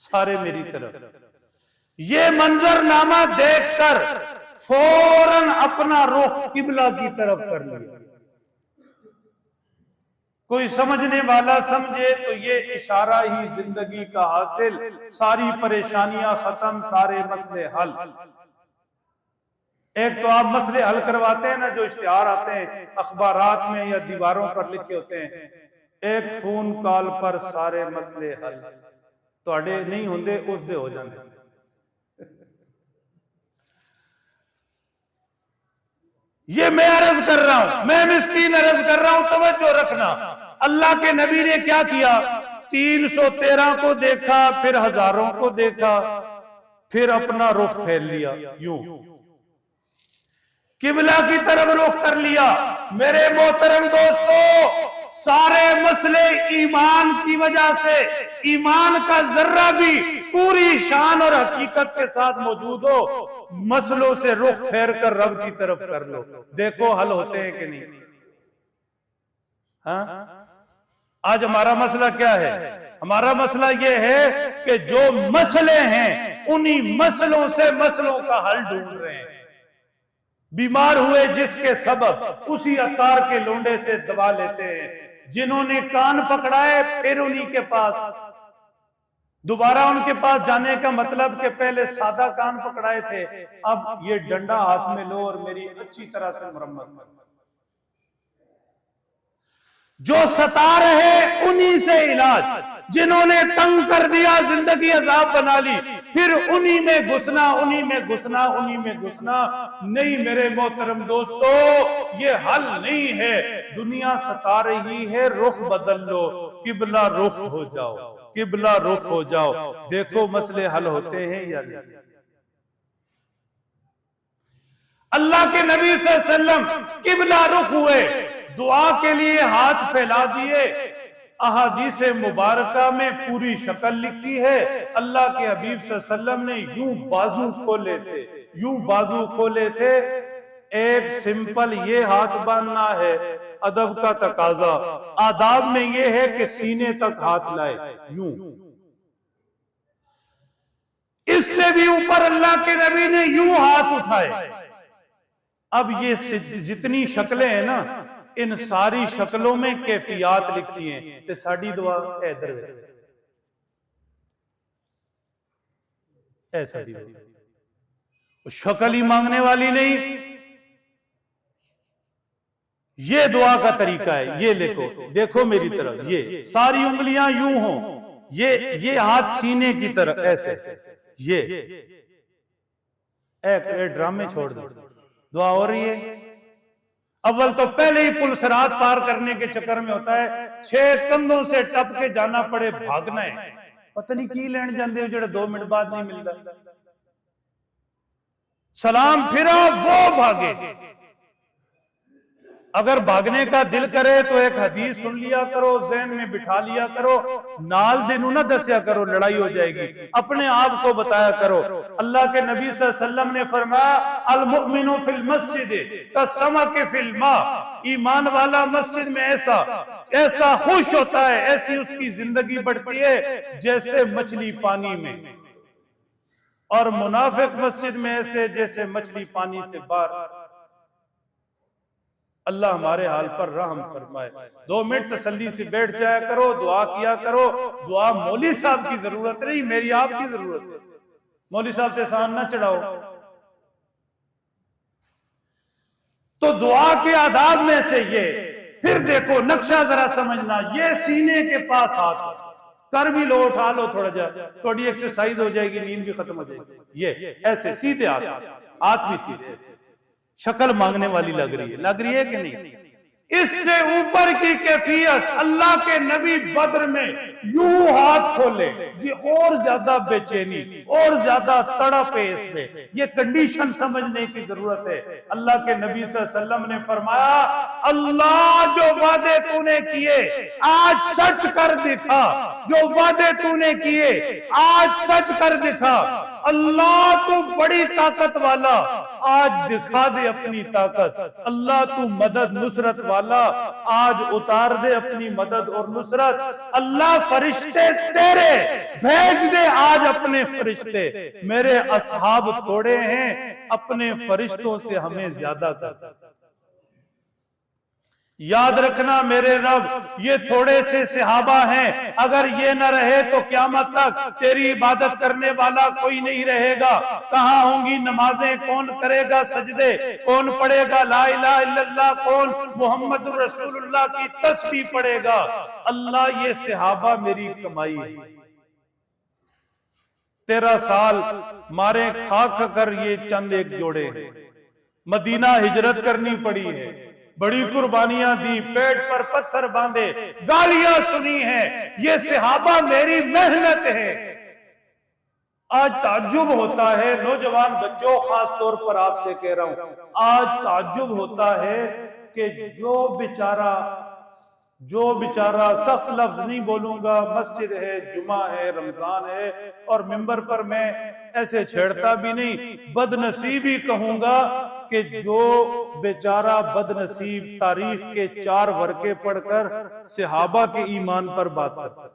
सारे मेरी तरफ, ये मंजरनामा देखकर फौरन अपना रुख किबला की तरफ कर लिया। कोई समझने वाला समझे तो ये इशारा ही जिंदगी का हासिल, सारी परेशानियां खत्म, सारे मसले हल। एक तो आप मसले हल करवाते हैं ना, जो इश्तिहार आते हैं अखबारात में या दीवारों पर लिखे होते हैं, एक फोन कॉल पर सारे मसले हल, तुहाडे नहीं होंदे उसदे हो जाते। ये मैं अर्ज कर रहा हूं, मैं मिस्कीन अर्ज कर रहा हूं, तवज्जो रखना। अल्लाह के नबी ने क्या किया, 313 को देखा, फिर हजारों को देखा, फिर अपना रुख फेर लिया, यूं किबला की तरफ रुख कर लिया। मेरे मोहतरम दोस्तों, सारे मसले ईमान की वजह से, ईमान का जर्रा भी पूरी शान और हकीकत के साथ मौजूद हो, मसलों से रुख फेर कर रब की तरफ कर लो, देखो हल होते हैं कि नहीं। हाँ, आज हमारा मसला क्या है? हमारा मसला यह है कि जो मसले हैं उन्हीं मसलों से मसलों का हल ढूंढ रहे हैं। बीमार हुए जिसके सबब, उसी अतार के लोंडे से दवा लेते हैं। जिन्होंने कान पकड़ाए, फिर उन्हीं के पास दोबारा उनके पास जाने का मतलब कि पहले सादा कान पकड़ाए थे, अब ये डंडा हाथ में लो और मेरी अच्छी तरह से मुरम्मत करो। जो सता रहे उन्हीं से इलाज, जिन्होंने तंग कर दिया, जिंदगी अजाब बना ली, फिर उन्हीं में घुसना, उन्हीं में घुसना, उन्हीं में घुसना। नहीं मेरे मोहतरम दोस्तों, ये हल नहीं है। दुनिया सता रही है, रुख बदल लो, किबला रुख हो जाओ, किबला रुख हो जाओ, देखो मसले हल होते हैं या नहीं। अल्लाह के नबी सल्लल्लाहु अलैहि वसल्लम किबला रुख हुए, दुआ के लिए हाथ फैला दिए। अहादीस मुबारका में पूरी शक्ल लिखी है। अल्लाह के हबीब सल्लल्लाहु अलैहि वसल्लम ने यूं बाजू खोले थे, यूं बाजू खोले थे। एक सिंपल ये हाथ बांधना है, अदब का तकाजा, आदाब में ये है कि सीने तक हाथ लाए, यूं। इससे भी ऊपर अल्लाह के नबी ने यूं हाथ उठाए। अब ये जितनी शक्लें हैं ना, इन सारी शक्लों में कैफियत लिखी हैं, ते साडी दुआ इधर ऐसा शक्ल ही मांगने वाली नहीं, ये दुआ का तरीका है। ये लिखो, देखो मेरी तरफ, ये सारी उंगलियां यूं हो, ये हाथ सीने की तरफ ऐसे, ये एक ड्रामे छोड़ दो, दुआ हो रही है। अव्वल तो पहले ही पुलसरात पार करने के चक्कर में होता है, 6 कंधों से टप के जाना पड़े, भागना है, पता नहीं की लैन जाते हो जो 2 मिनट बाद नहीं मिलता। सलाम फिरा वो भागे। अगर भागने का दिल करे तो एक हदीस सुन लिया करो, ज़हन में बिठा लिया करो, नाल दिनू ना दसिया करो, लड़ाई हो जाएगी। अपने आप को बताया करो। अल्लाह के नबी सल्लल्लाहु अलैहि वसल्लम ने फरमाया, अल मुमिनु फिल मस्जिद कसमक फिल मा, ईमान वाला मस्जिद में ऐसा खुश होता है, ऐसी उसकी जिंदगी बढ़ती है जैसे मछली पानी में, और मुनाफिक मस्जिद में ऐसे जैसे मछली पानी से बाहर। अल्लाह हमारे हाल पर रहम फरमाए। 2 मिनट तसल्ली से बैठ जाया करो, दुआ किया करो। दुआ मौली साहब की जरूरत नहीं, मेरी आपकी जरूरत है। मौली साहब से एहसान ना चढ़ाओ। तो दुआ के आदाब में से ये, फिर देखो नक्शा जरा समझना, ये सीने के पास हाथ कर भी लो, उठा लो, थोड़ा जा, थोड़ी एक्सरसाइज हो जाएगी, नींद भी खत्म हो जाएगी। ये ऐसे सीधे हाथ भी सीधे, शक्ल मांगने वाली लग रही है कि नहीं? इससे ऊपर की कैफियत अल्लाह के नबी बद्र में यूं हाथ खोले, ये और ज्यादा बेचैनी, और ज्यादा तड़प है इसमें। ये कंडीशन समझने की जरूरत है। अल्लाह के नबी सल्लल्लाहु अलैहि वसल्लम ने फरमाया, अल्लाह जो वादे तूने किए आज सच कर दिखा, जो वादे तूने किए आज सच कर दिखा। अल्लाह तू बड़ी ताकत वाला, आज दिखा दे अपनी ताकत। अल्लाह तू मदद नुसरत वाला, आज उतार दे अपनी मदद और नुसरत। अल्लाह फरिश्ते तेरे भेज दे आज अपने फरिश्ते। मेरे असहाब थोड़े हैं, अपने फरिश्तों से हमें ज्यादा कर। याद रखना मेरे रब, ये थोड़े से सहाबा हैं, अगर ये न रहे तो क़यामत तक तेरी इबादत करने वाला कोई नहीं रहेगा। कहाँ होंगी नमाजें, कौन करेगा सजदे, कौन पढ़ेगा ला इलाहा इल्लल्लाह, कौन मुहम्मदुर रसूलुल्लाह की तस्बीह पढ़ेगा। अल्लाह ये सहाबा मेरी कमाई है। 13 साल मारे खाक कर ये चंद एक जोड़े हैं। मदीना हिजरत करनी पड़ी है, बड़ी कुर्बानियां दी, पेट पर पत्थर बांधे, गालियां सुनी हैं। ये सहाबा मेरी मेहनत है। आज ताज्जुब होता है, नौजवान बच्चों खास तौर पर आपसे कह रहा हूं, आज ताज्जुब होता है कि जो बेचारा सख्त लफ्ज नहीं बोलूंगा, मस्जिद है, जुमा है, रमजान है, और मिंबर पर मैं ऐसे छेड़ता भी नहीं, बदनसीबी कहूंगा कि जो बेचारा बदनसीब तारीख के 4 वर्के पढ़कर सहाबा के ईमान पर बात करता है,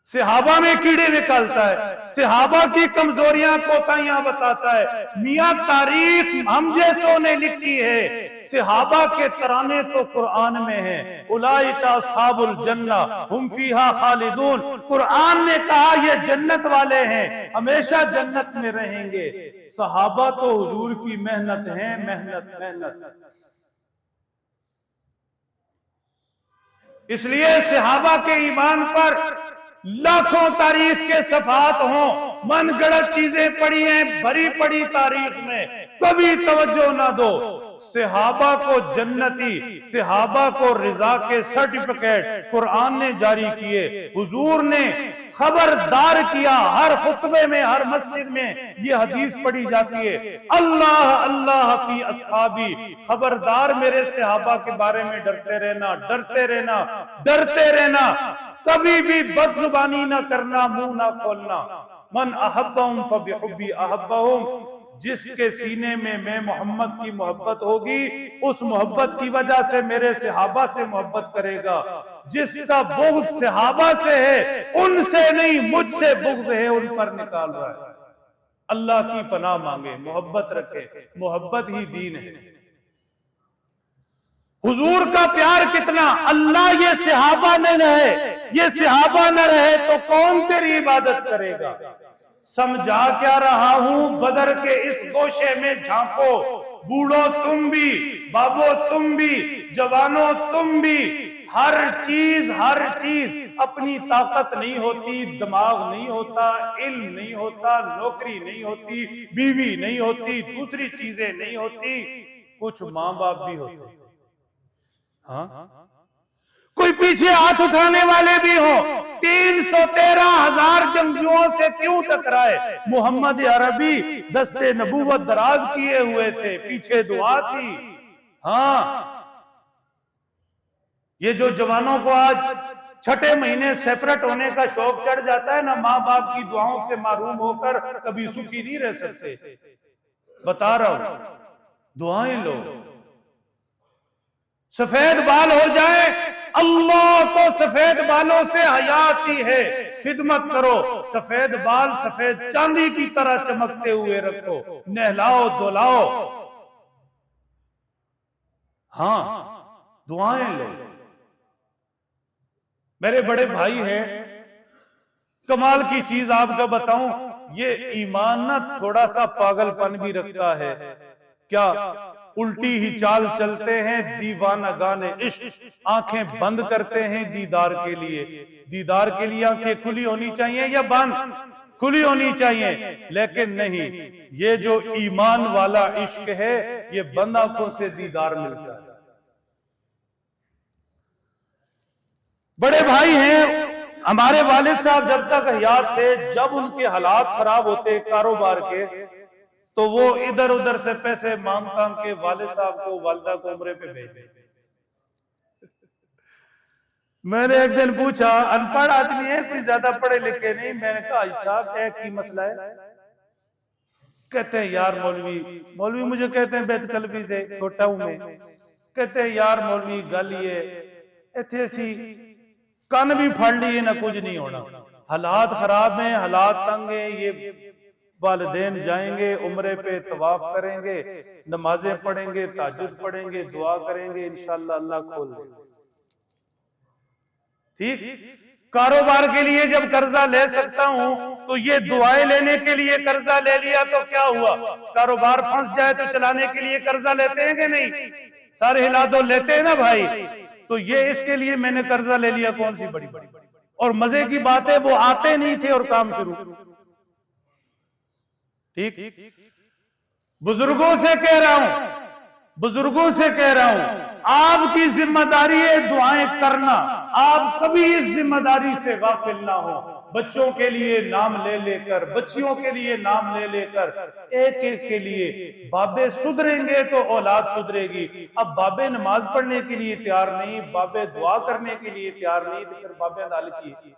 सहाबा में कीड़े निकालता है, सहाबा की कमजोरियां कोताहियां बताता है। मियां तारीख हम जैसों ने लिखी है, सहाबा के तराने तो कुरान में है। उलाइका अस्हाबुल जन्ना हुम फीहा खालिदून, कुरान ने कहा ये जन्नत वाले हैं, हमेशा जन्नत में रहेंगे। सहाबा तो हुजूर की मेहनत है, मेहनत। इसलिए सहाबा के ईमान पर लाखों तारीख के सफात हों, मन गढ़ंत चीजें पड़ी हैं भरी पड़ी तारीख में, कभी तवज्जो ना दो। सहाबा को जन्नती, सहाबा को रिजा के सर्टिफिकेट कुरान ने जारी किए, हुजूर ने खबरदार किया। हर खुतबे में, हर मस्जिद में ये हदीस पढ़ी जाती है, अल्लाह अल्लाह फी अस्हाबी, खबरदार मेरे सहाबा के बारे में डरते रहना, डरते रहना, डरते रहना। कभी भी बदजुबानी ना करना, मुंह ना खोलना। मन अहब्बहुम फबिहुब्बी अहब्बहुम, जिसके सीने में मैं मोहम्मद की मोहब्बत होगी, उस मोहब्बत की वजह से मेरे सहाबा से मोहब्बत करेगा। जिसका बुग़्ज़ सहाबा से है, उनसे नहीं मुझसे बुग़्ज़ है, उन पर निकाल रहा है। अल्लाह की पनाह मांगे, मोहब्बत रखे, मोहब्बत ही दीन है। हुजूर का प्यार कितना, अल्लाह ये सहाबा न रहे, ये सहाबा न रहे तो कौन तेरी इबादत करेगा। समझा क्या रहा हूं, बदर के इस गोशे में झांको, बूढ़ो तुम भी, बाबो तुम भी, जवानों तुम भी। हर चीज अपनी ताकत नहीं होती, दिमाग नहीं होता, इल्म नहीं होता, नौकरी नहीं होती, बीवी नहीं होती, दूसरी चीजें नहीं होती, कुछ माँ बाप भी होते। हाँ, कोई पीछे हाथ उठाने वाले भी हो। 313,000 जंगजुओं से क्यों टकराए? मोहम्मद अरबी दस्ते नबूवत दराज किए हुए थे, पीछे दुआ थी। हाँ, ये जो जवानों को आज छठे महीने सेपरेट होने का शौक चढ़ जाता है ना, माँ बाप की दुआओं से महरूम होकर कभी सुखी नहीं रह सकते। बता रहा हूं, दुआएं लो। सफेद बाल हो जाए, अल्लाह को सफेद बालों से हया आती है। खिदमत करो, सफेद बाल सफेद चांदी की तरह चमकते हुए रखो, नहलाओ धुलाओ। हाँ, दुआएं लो। मेरे बड़े भाई हैं, कमाल की चीज आपको बताऊं, ये ईमान ना थोड़ा सा पागलपन भी रखता है। क्या उल्टी ही चाल चलते हैं दीवाना गाने इश्क, आंखें बंद करते हैं दीदार के लिए। दीदार के लिए आंखें खुली होनी चाहिए या बंद? खुली होनी चाहिए। लेकिन नहीं, ये जो ईमान वाला इश्क है, ये बंद आंखों से दीदार मिलता है। बड़े भाई हैं, हमारे वालिद साहब जब तक हयात थे, जब उनके हालात खराब होते कारोबार के, तो वो इधर उधर से पैसे मांग मांग के वालिद साहब को, वालिदा को उम्रे पे भेज देते। मैंने एक दिन पूछा, अनपढ़ आदमी है, कोई ज्यादा पढ़े लिखे नहीं। मैंने कहा साहब एक ही मसला है। कहते हैं यार मौलवी मुझे कहते हैं बेतकल्फी से, छोटा हूं मैं। कहते हैं यार मौलवी गल ये इथे सी कन भी फड़ लिए ना कुछ नहीं होना, हालात खराब हैं, हालात तंग हैं। ये वालिदैन जाएंगे उम्रे पे, तवाफ करेंगे, नमाजें पढ़ेंगे, ताजुद पढ़ेंगे, दुआ करेंगे, इंशाअल्लाह अल्लाह खोल देगा। ठीक, कारोबार के लिए जब कर्जा ले सकता हूं, तो ये दुआएं लेने के लिए कर्जा ले लिया तो क्या हुआ? कारोबार फंस जाए तो चलाने के लिए कर्जा लेते हैं कि नहीं? सारे हिला दो, लेते हैं ना भाई। तो ये इसके लिए मैंने कर्जा ले लिया, कौन सी बड़ी बड़ी। और मजे की बात है, वो आते नहीं थे और काम शुरू। ठीक, बुजुर्गों से कह रहा हूं, बुजुर्गों से कह रहा हूं, आपकी जिम्मेदारी है दुआएं करना। आप कभी इस जिम्मेदारी से गाफिल ना हो। बच्चों के लिए नाम ले लेकर, बच्चियों के लिए नाम ले लेकर, एक एक के लिए बाबे सुधरेंगे तो औलाद सुधरेगी। अब बाबे नमाज पढ़ने के लिए तैयार नहीं, बाबे दुआ करने के लिए तैयार नहीं, तो फिर बाबे दाल की।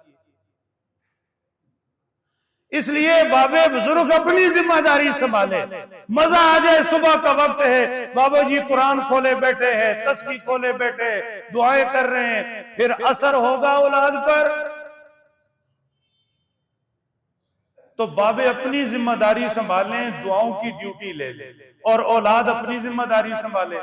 इसलिए बाबे बुजुर्ग अपनी जिम्मेदारी संभाले। मजा आ जाए, सुबह का वक्त है, बाबा जी कुरान खोले बैठे हैं, तस्बीह खोले बैठे, दुआएं कर रहे हैं, फिर असर होगा औलाद पर। तो बाबे अपनी जिम्मेदारी संभालें, दुआओं की ड्यूटी ले ले, और औलाद अपनी जिम्मेदारी संभाले।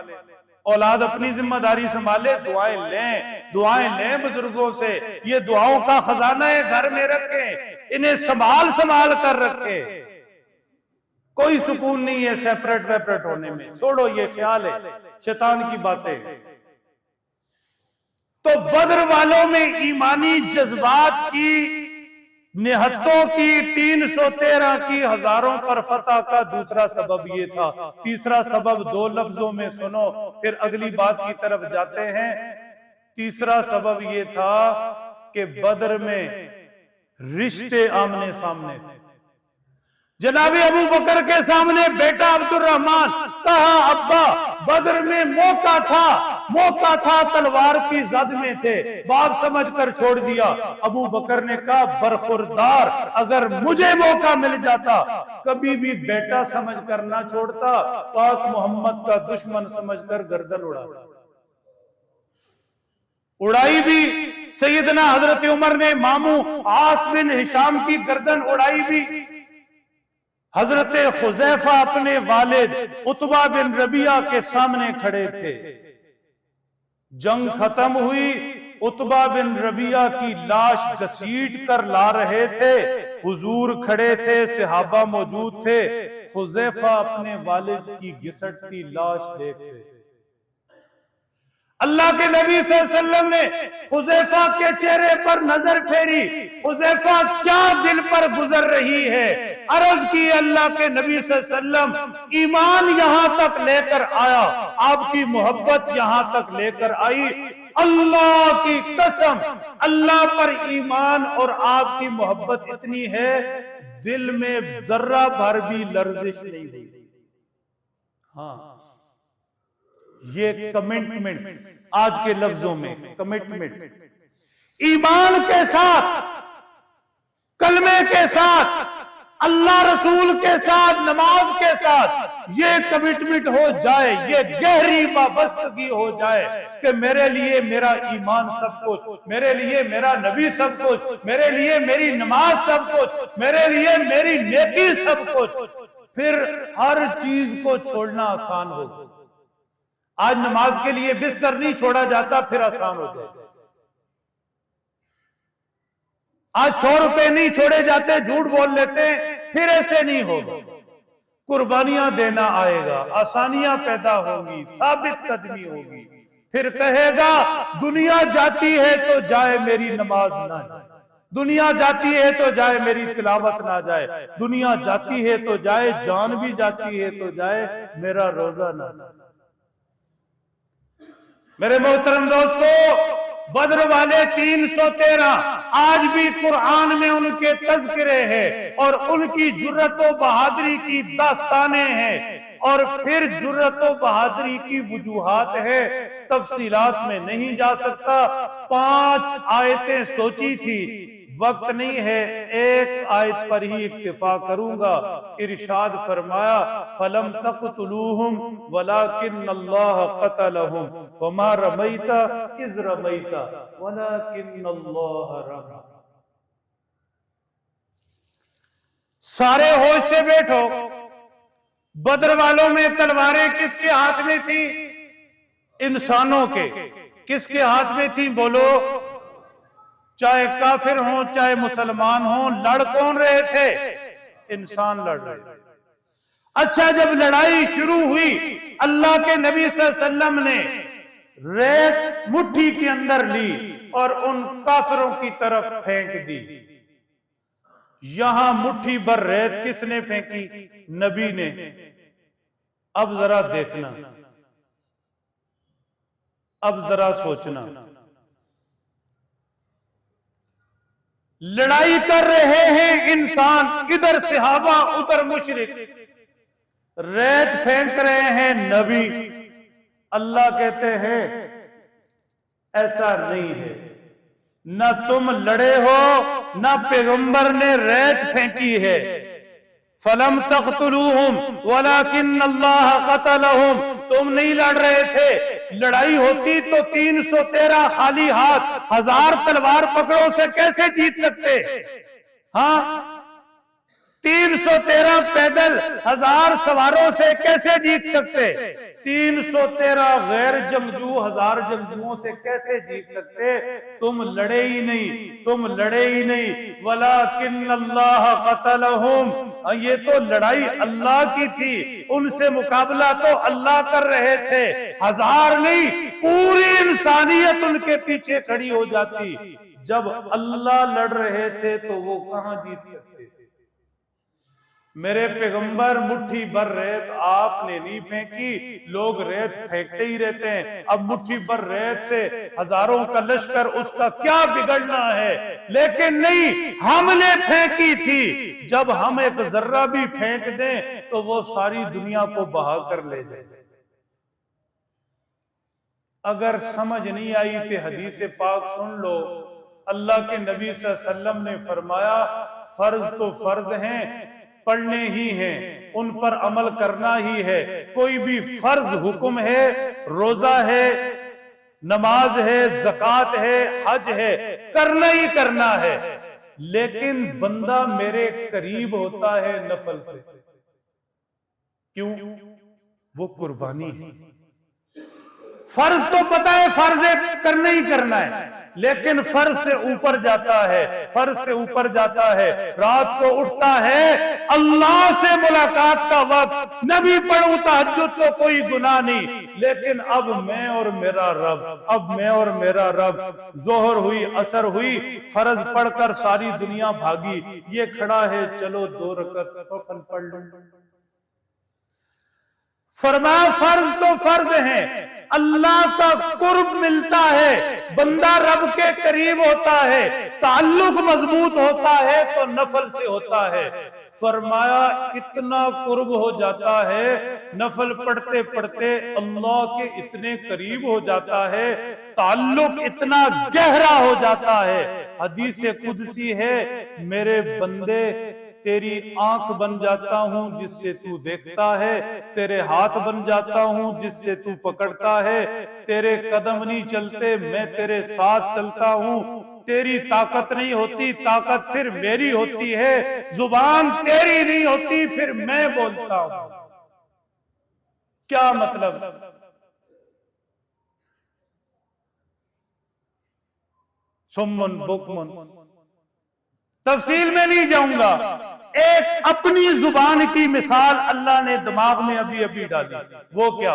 औलाद अपनी जिम्मेदारी संभाले, दुआएं लें बुजुर्गों से। ये दुआओं का खजाना है, घर में रखें, इन्हें संभाल संभाल कर रखें। कोई सुकून नहीं है सेपरेट वेपरेट होने में, छोड़ो, ये ख्याल है, शैतान की बातें। तो बद्र वालों में ईमानी जज्बात की, निहत्तों की, 313 की, हजारों पर फतह का दूसरा सबब ये था। तीसरा सबब दो लफ्जों में सुनो, फिर अगली बात की तरफ जाते हैं। तीसरा सबब ये था कि बद्र में रिश्ते आमने सामने थे। जनाबे अबू बकर के सामने बेटा अब्दुर्रहमान कहा अब्बा, बद्र में मौका था, तलवार की जद में थे, बाप समझकर छोड़ दिया। अबू बकर ने कहा बरखुरदार, अगर मुझे मौका मिल जाता कभी भी बेटा समझकर ना छोड़ता, पाक मोहम्मद का दुश्मन समझकर गर्दन उड़ाई भी। सैयदना हजरत उमर ने मामू आस बिन हिशाम की गर्दन उड़ाई भी। हजरत खुजैफा अपने वालिद उतबा बिन रबिया के सामने खड़े थे। जंग खत्म हुई, उतबा बिन रबिया की लाश घसीट कर ला रहे थे, हुजूर खड़े थे, सहाबा मौजूद थे। खुजैफा अपने वालिद की घिसटती लाश देख रहे थे। अल्लाह के नबी सल्लल्लाहु अलैहि वसल्लम ने खुजैफा के चेहरे पर नजर फेरी। खुजैफा क्या दिल पर गुजर रही है? अर्ज की अल्लाह के नबी सल्लल्लाहु अलैहि वसल्लम, ईमान यहां तक लेकर आया, आपकी मोहब्बत यहां तक लेकर आई, अल्लाह की कसम, अल्लाह पर ईमान और आपकी मोहब्बत इतनी है, दिल में जर्रा भर भी लर्जिश नहीं हुई। हाँ, ये कमिटमेंट, आज के लफ्जों में कमिटमेंट, ईमान के साथ, कलमे के साथ, अल्लाह रसूल के साथ, नमाज के साथ ये कमिटमेंट हो जाए, ये गहरी वाबस्तगी हो जाए कि मेरे लिए मेरा ईमान सब कुछ, मेरे लिए मेरा नबी सब कुछ, मेरे लिए मेरी नमाज सब कुछ, मेरे लिए मेरी नेकी सब कुछ, फिर हर चीज को छोड़ना आसान होगा। आज नमाज के लिए बिस्तर नहीं छोड़ा जाता, फिर आसान हो जाएगा। आज 100 रुपए नहीं छोड़े जाते, झूठ बोल लेते हैं, फिर ऐसे नहीं होगा। कुर्बानियां देना आएगा, आसानियां पैदा होंगी, साबित कदमी होगी, फिर कहेगा दुनिया जाती है तो जाए मेरी नमाज ना जाए, दुनिया जाती है तो जाए मेरी तिलावत ना जाए, दुनिया जाती है तो जाए, जान भी जाती है तो जाए मेरा रोजा ना जाए। मेरे मोहतरम दोस्तों, बद्र वाले 313 आज भी कुरान में उनके तज़किरे हैं और उनकी जुर्रत व बहादुरी की दास्तानें हैं, और फिर जुर्रत व बहादुरी की वजूहात है, तफसीलात में नहीं जा सकता। 5 आयतें सोची थी, वक्त नहीं है, एक आयत पर ही इक्तिफा करूंगा। इरशाद फरमाया, फलम तक़तुलूहुम वलाकिन्नल्लाह क़तलहुम वमा रमैता इज़ रमैता वलाकिन्नल्लाह रमा। सारे होश से बैठो, बद्र वालों में तलवारें किसके हाथ में थी? इंसानों के। किसके हाथ में थी बोलो? चाहे काफिर हो चाहे मुसलमान हो, लड़ कौन रहे थे? इंसान लड़ रहे थे। अच्छा, जब लड़ाई शुरू हुई, अल्लाह के नबी सल्लल्लाहु अलैहि वसल्लम ने रेत मुट्ठी के अंदर ली और उन काफिरों की तरफ फेंक दी। यहां मुट्ठी भर रेत किसने फेंकी? नबी ने। अब जरा देखना, अब जरा सोचना, लड़ाई कर रहे हैं इंसान, इधर सहाबा उधर मुशरिक, रेत फेंक रहे हैं नबी। अल्लाह कहते हैं ऐसा नहीं है, ना तुम लड़े हो, ना पैगंबर ने रेत फेंकी है। फलम तक़तुलूहुम वलाकिन्नल्लाह क़तलहुम, तुम नहीं लड़ रहे थे। लड़ाई होती तो 313 खाली हाथ 1000 तलवार पकड़ों से कैसे जीत सकते? हाँ, 313 पैदल 1000 सवारों से कैसे जीत सकते? 313 गैर जंगजू 1000 जंगजुओं से कैसे जीत सकते? तुम लड़े ही नहीं, तुम लड़े ही नहीं। वलाकिन्नल्लाह क़तलहुम, ये तो लड़ाई अल्लाह की थी, उनसे मुकाबला तो अल्लाह कर रहे थे। 1000 नहीं, पूरी इंसानियत उनके पीछे खड़ी हो जाती। जब अल्लाह लड़ रहे थे तो वो कहां जीत सकते? मेरे पैगंबर मुट्ठी भर रेत आपने नहीं फेंकी, लोग रेत फेंकते ही रहते हैं। अब मुट्ठी भर रेत से हजारों का लश्कर, उसका क्या बिगड़ना है? लेकिन नहीं, हमने फेंकी थी। जब हम एक जर्रा भी फेंक दें तो वो सारी दुनिया को बहा कर ले जाए। अगर समझ नहीं आई तो हदीस पाक सुन लो। अल्लाह के नबी सल्लल्लाहु अलैहि वसल्लम ने फरमाया, फर्ज तो फर्ज हैं, पढ़ने ही हैं, उन पर अमल करना ही है। कोई भी फर्ज हुक्म है, रोजा है, नमाज है, ज़कात है, हज है, करना ही करना है। लेकिन बंदा मेरे करीब होता है नफल से। क्यों? वो कुर्बानी है। फर्ज तो पता है, फर्ज है, करना ही करना है, लेकिन फर्ज से ऊपर जाता है, फर्ज से ऊपर जाता है। रात को उठता है, अल्लाह से मुलाकात का वक्त, नबी पढ़ूं तहज्जुद तो कोई गुनाह नहीं, लेकिन अब मैं और मेरा रब, अब मैं और मेरा रब। जोहर हुई, असर हुई, फर्ज पढ़कर सारी दुनिया भागी, ये खड़ा है, चलो 2 रकअत नफल पढ़ लो। फरमाया फर्ज तो फर्ज है, अल्लाह का कुर्ब मिलता है, बंदा रब के करीब होता है, ताल्लुक मजबूत होता है तो नफल से होता है। फरमाया इतना कुर्ब हो जाता है, नफल पढ़ते पढ़ते अल्लाह के इतने करीब हो जाता है, ताल्लुक इतना गहरा हो जाता है। हदीस कुदसी है, मेरे बंदे तेरी आंख बन जाता हूं जिससे तू देखता है, तेरे हाथ बन जाता हूं जिससे तू पकड़ता है, तेरे कदम नहीं चलते मैं तेरे साथ चलता हूं, तेरी ताकत नहीं होती, ताकत फिर मेरी होती है, जुबान तेरी नहीं होती फिर मैं बोलता हूं। क्या मतलब? सुम्मुन बुकमुन, तफसील में नहीं जाऊंगा, एक अपनी जुबान की मिसाल अल्लाह ने दिमाग में अभी अभी डाली। वो क्या?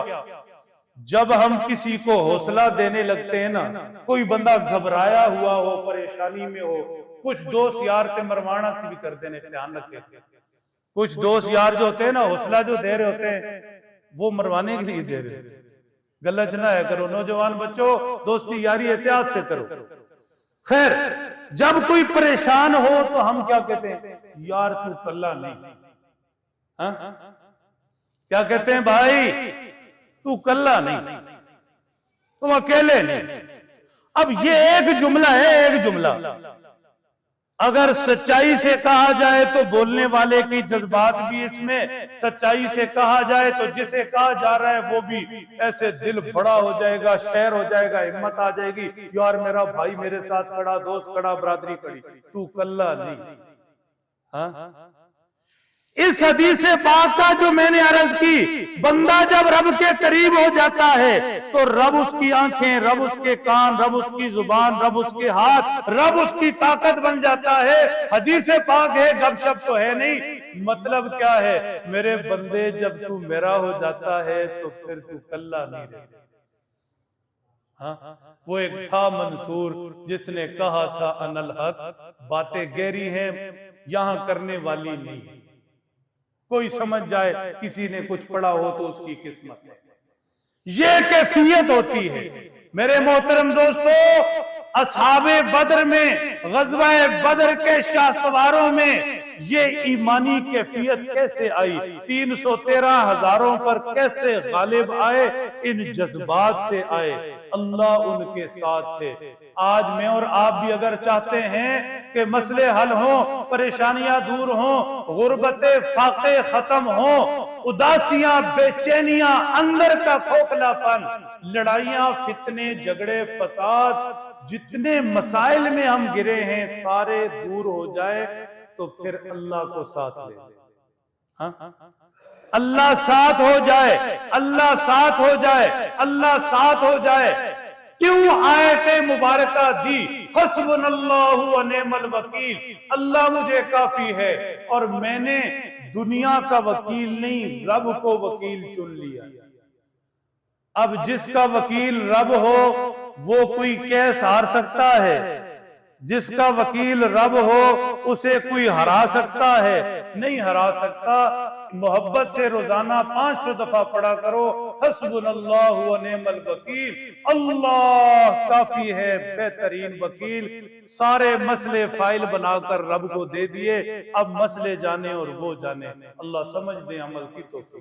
जब हम किसी को हौसला देने लगते हैं ना, कोई बंदा घबराया हुआ हो, परेशानी में हो, कुछ दोस्त यार के मरवाना से भी कर देने, ध्यान रखें। कुछ दोस्त यार जो होते हैं ना, हौसला जो दे रहे होते हैं वो मरवाने के लिए दे रहे। गलत ना है करो, नौजवान बच्चों, दोस्ती यारी एहतियात से करो। खैर, जब कोई परेशान हो तो हम क्या कहते हैं? यार तू कल्ला नहीं। हा? क्या कहते हैं भाई? तू कल्ला नहीं, तुम अकेले नहीं। अब ये एक जुमला है, एक जुमला अगर सच्चाई से कहा जाए तो बोलने वाले की जज्बात भी इसमें, सच्चाई से कहा जाए तो जिसे कहा जा रहा है वो भी ऐसे दिल बड़ा हो जाएगा, शेर हो जाएगा, हिम्मत आ जाएगी, यार मेरा भाई मेरे साथ खड़ा, दोस्त खड़ा, बरादरी खड़ी, तू कल्ला नहीं। हाँ? इस हदीस पाक का जो मैंने अर्ज की, बंदा जब रब के करीब हो जाता है तो रब उसकी आंखें, रब उसके कान, रब उसकी जुबान, रब उसके हाथ, रब उसकी ताकत बन जाता है। हदीस पाक है, गपशप तो है नहीं। मतलब क्या है? मेरे बंदे जब तू मेरा हो जाता है तो फिर तू कल्ला नहीं रहता। हाँ? वो एक था मंसूर जिसने कहा था अनल हक, बातें गहरी हैं, यहां करने वाली नहीं है। कोई समझ जाए किसी ने कुछ पढ़ा हो तो उसकी किस्मत है। ये कैफियत होती है मेरे मोहतरम दोस्तों। असहाबे बद्र में, ग़ज़वा बद्र के शाहसवारों में ये ईमानी कैफियत कैसे आई? 313 हजारों पर कैसे गालिब आए? इन जज्बात से आए, अल्लाह उनके साथ थे। आज मैं और आप भी अगर चाहते हैं कि मसले हल हों, परेशानियां दूर हों, गुर्बते फाके खत्म हों, उदासियां, बेचैनियां, अंदर का खोखलापन, लड़ाइयां, फितने, झगड़े, फसाद, जितने मसाइल में हम गिरे हैं सारे दूर हो जाए तो फिर अल्लाह को साथ ले। हाँ? अल्लाह साथ हो जाए, अल्लाह साथ हो जाए, अल्लाह साथ हो जाए। क्यों आयत मुबारका दी? हस्बुनल्लाहु व निअमल वकील, अल्लाह मुझे काफी है और मैंने दुनिया का वकील नहीं, रब को वकील चुन लिया। अब जिसका वकील रब हो वो कोई केस हार सकता है, जिसका वकील रब हो उसे कोई हरा सकता है? नहीं हरा सकता। मोहब्बत से रोजाना 500 दफा पढ़ा करो, हस्बुनल्लाहु व निअमल वकील, अल्लाह काफी है, बेहतरीन वकील। सारे मसले फाइल बनाकर रब को दे दिए, अब मसले जाने और वो जाने। अल्लाह समझ दे, अमल की तौफीक।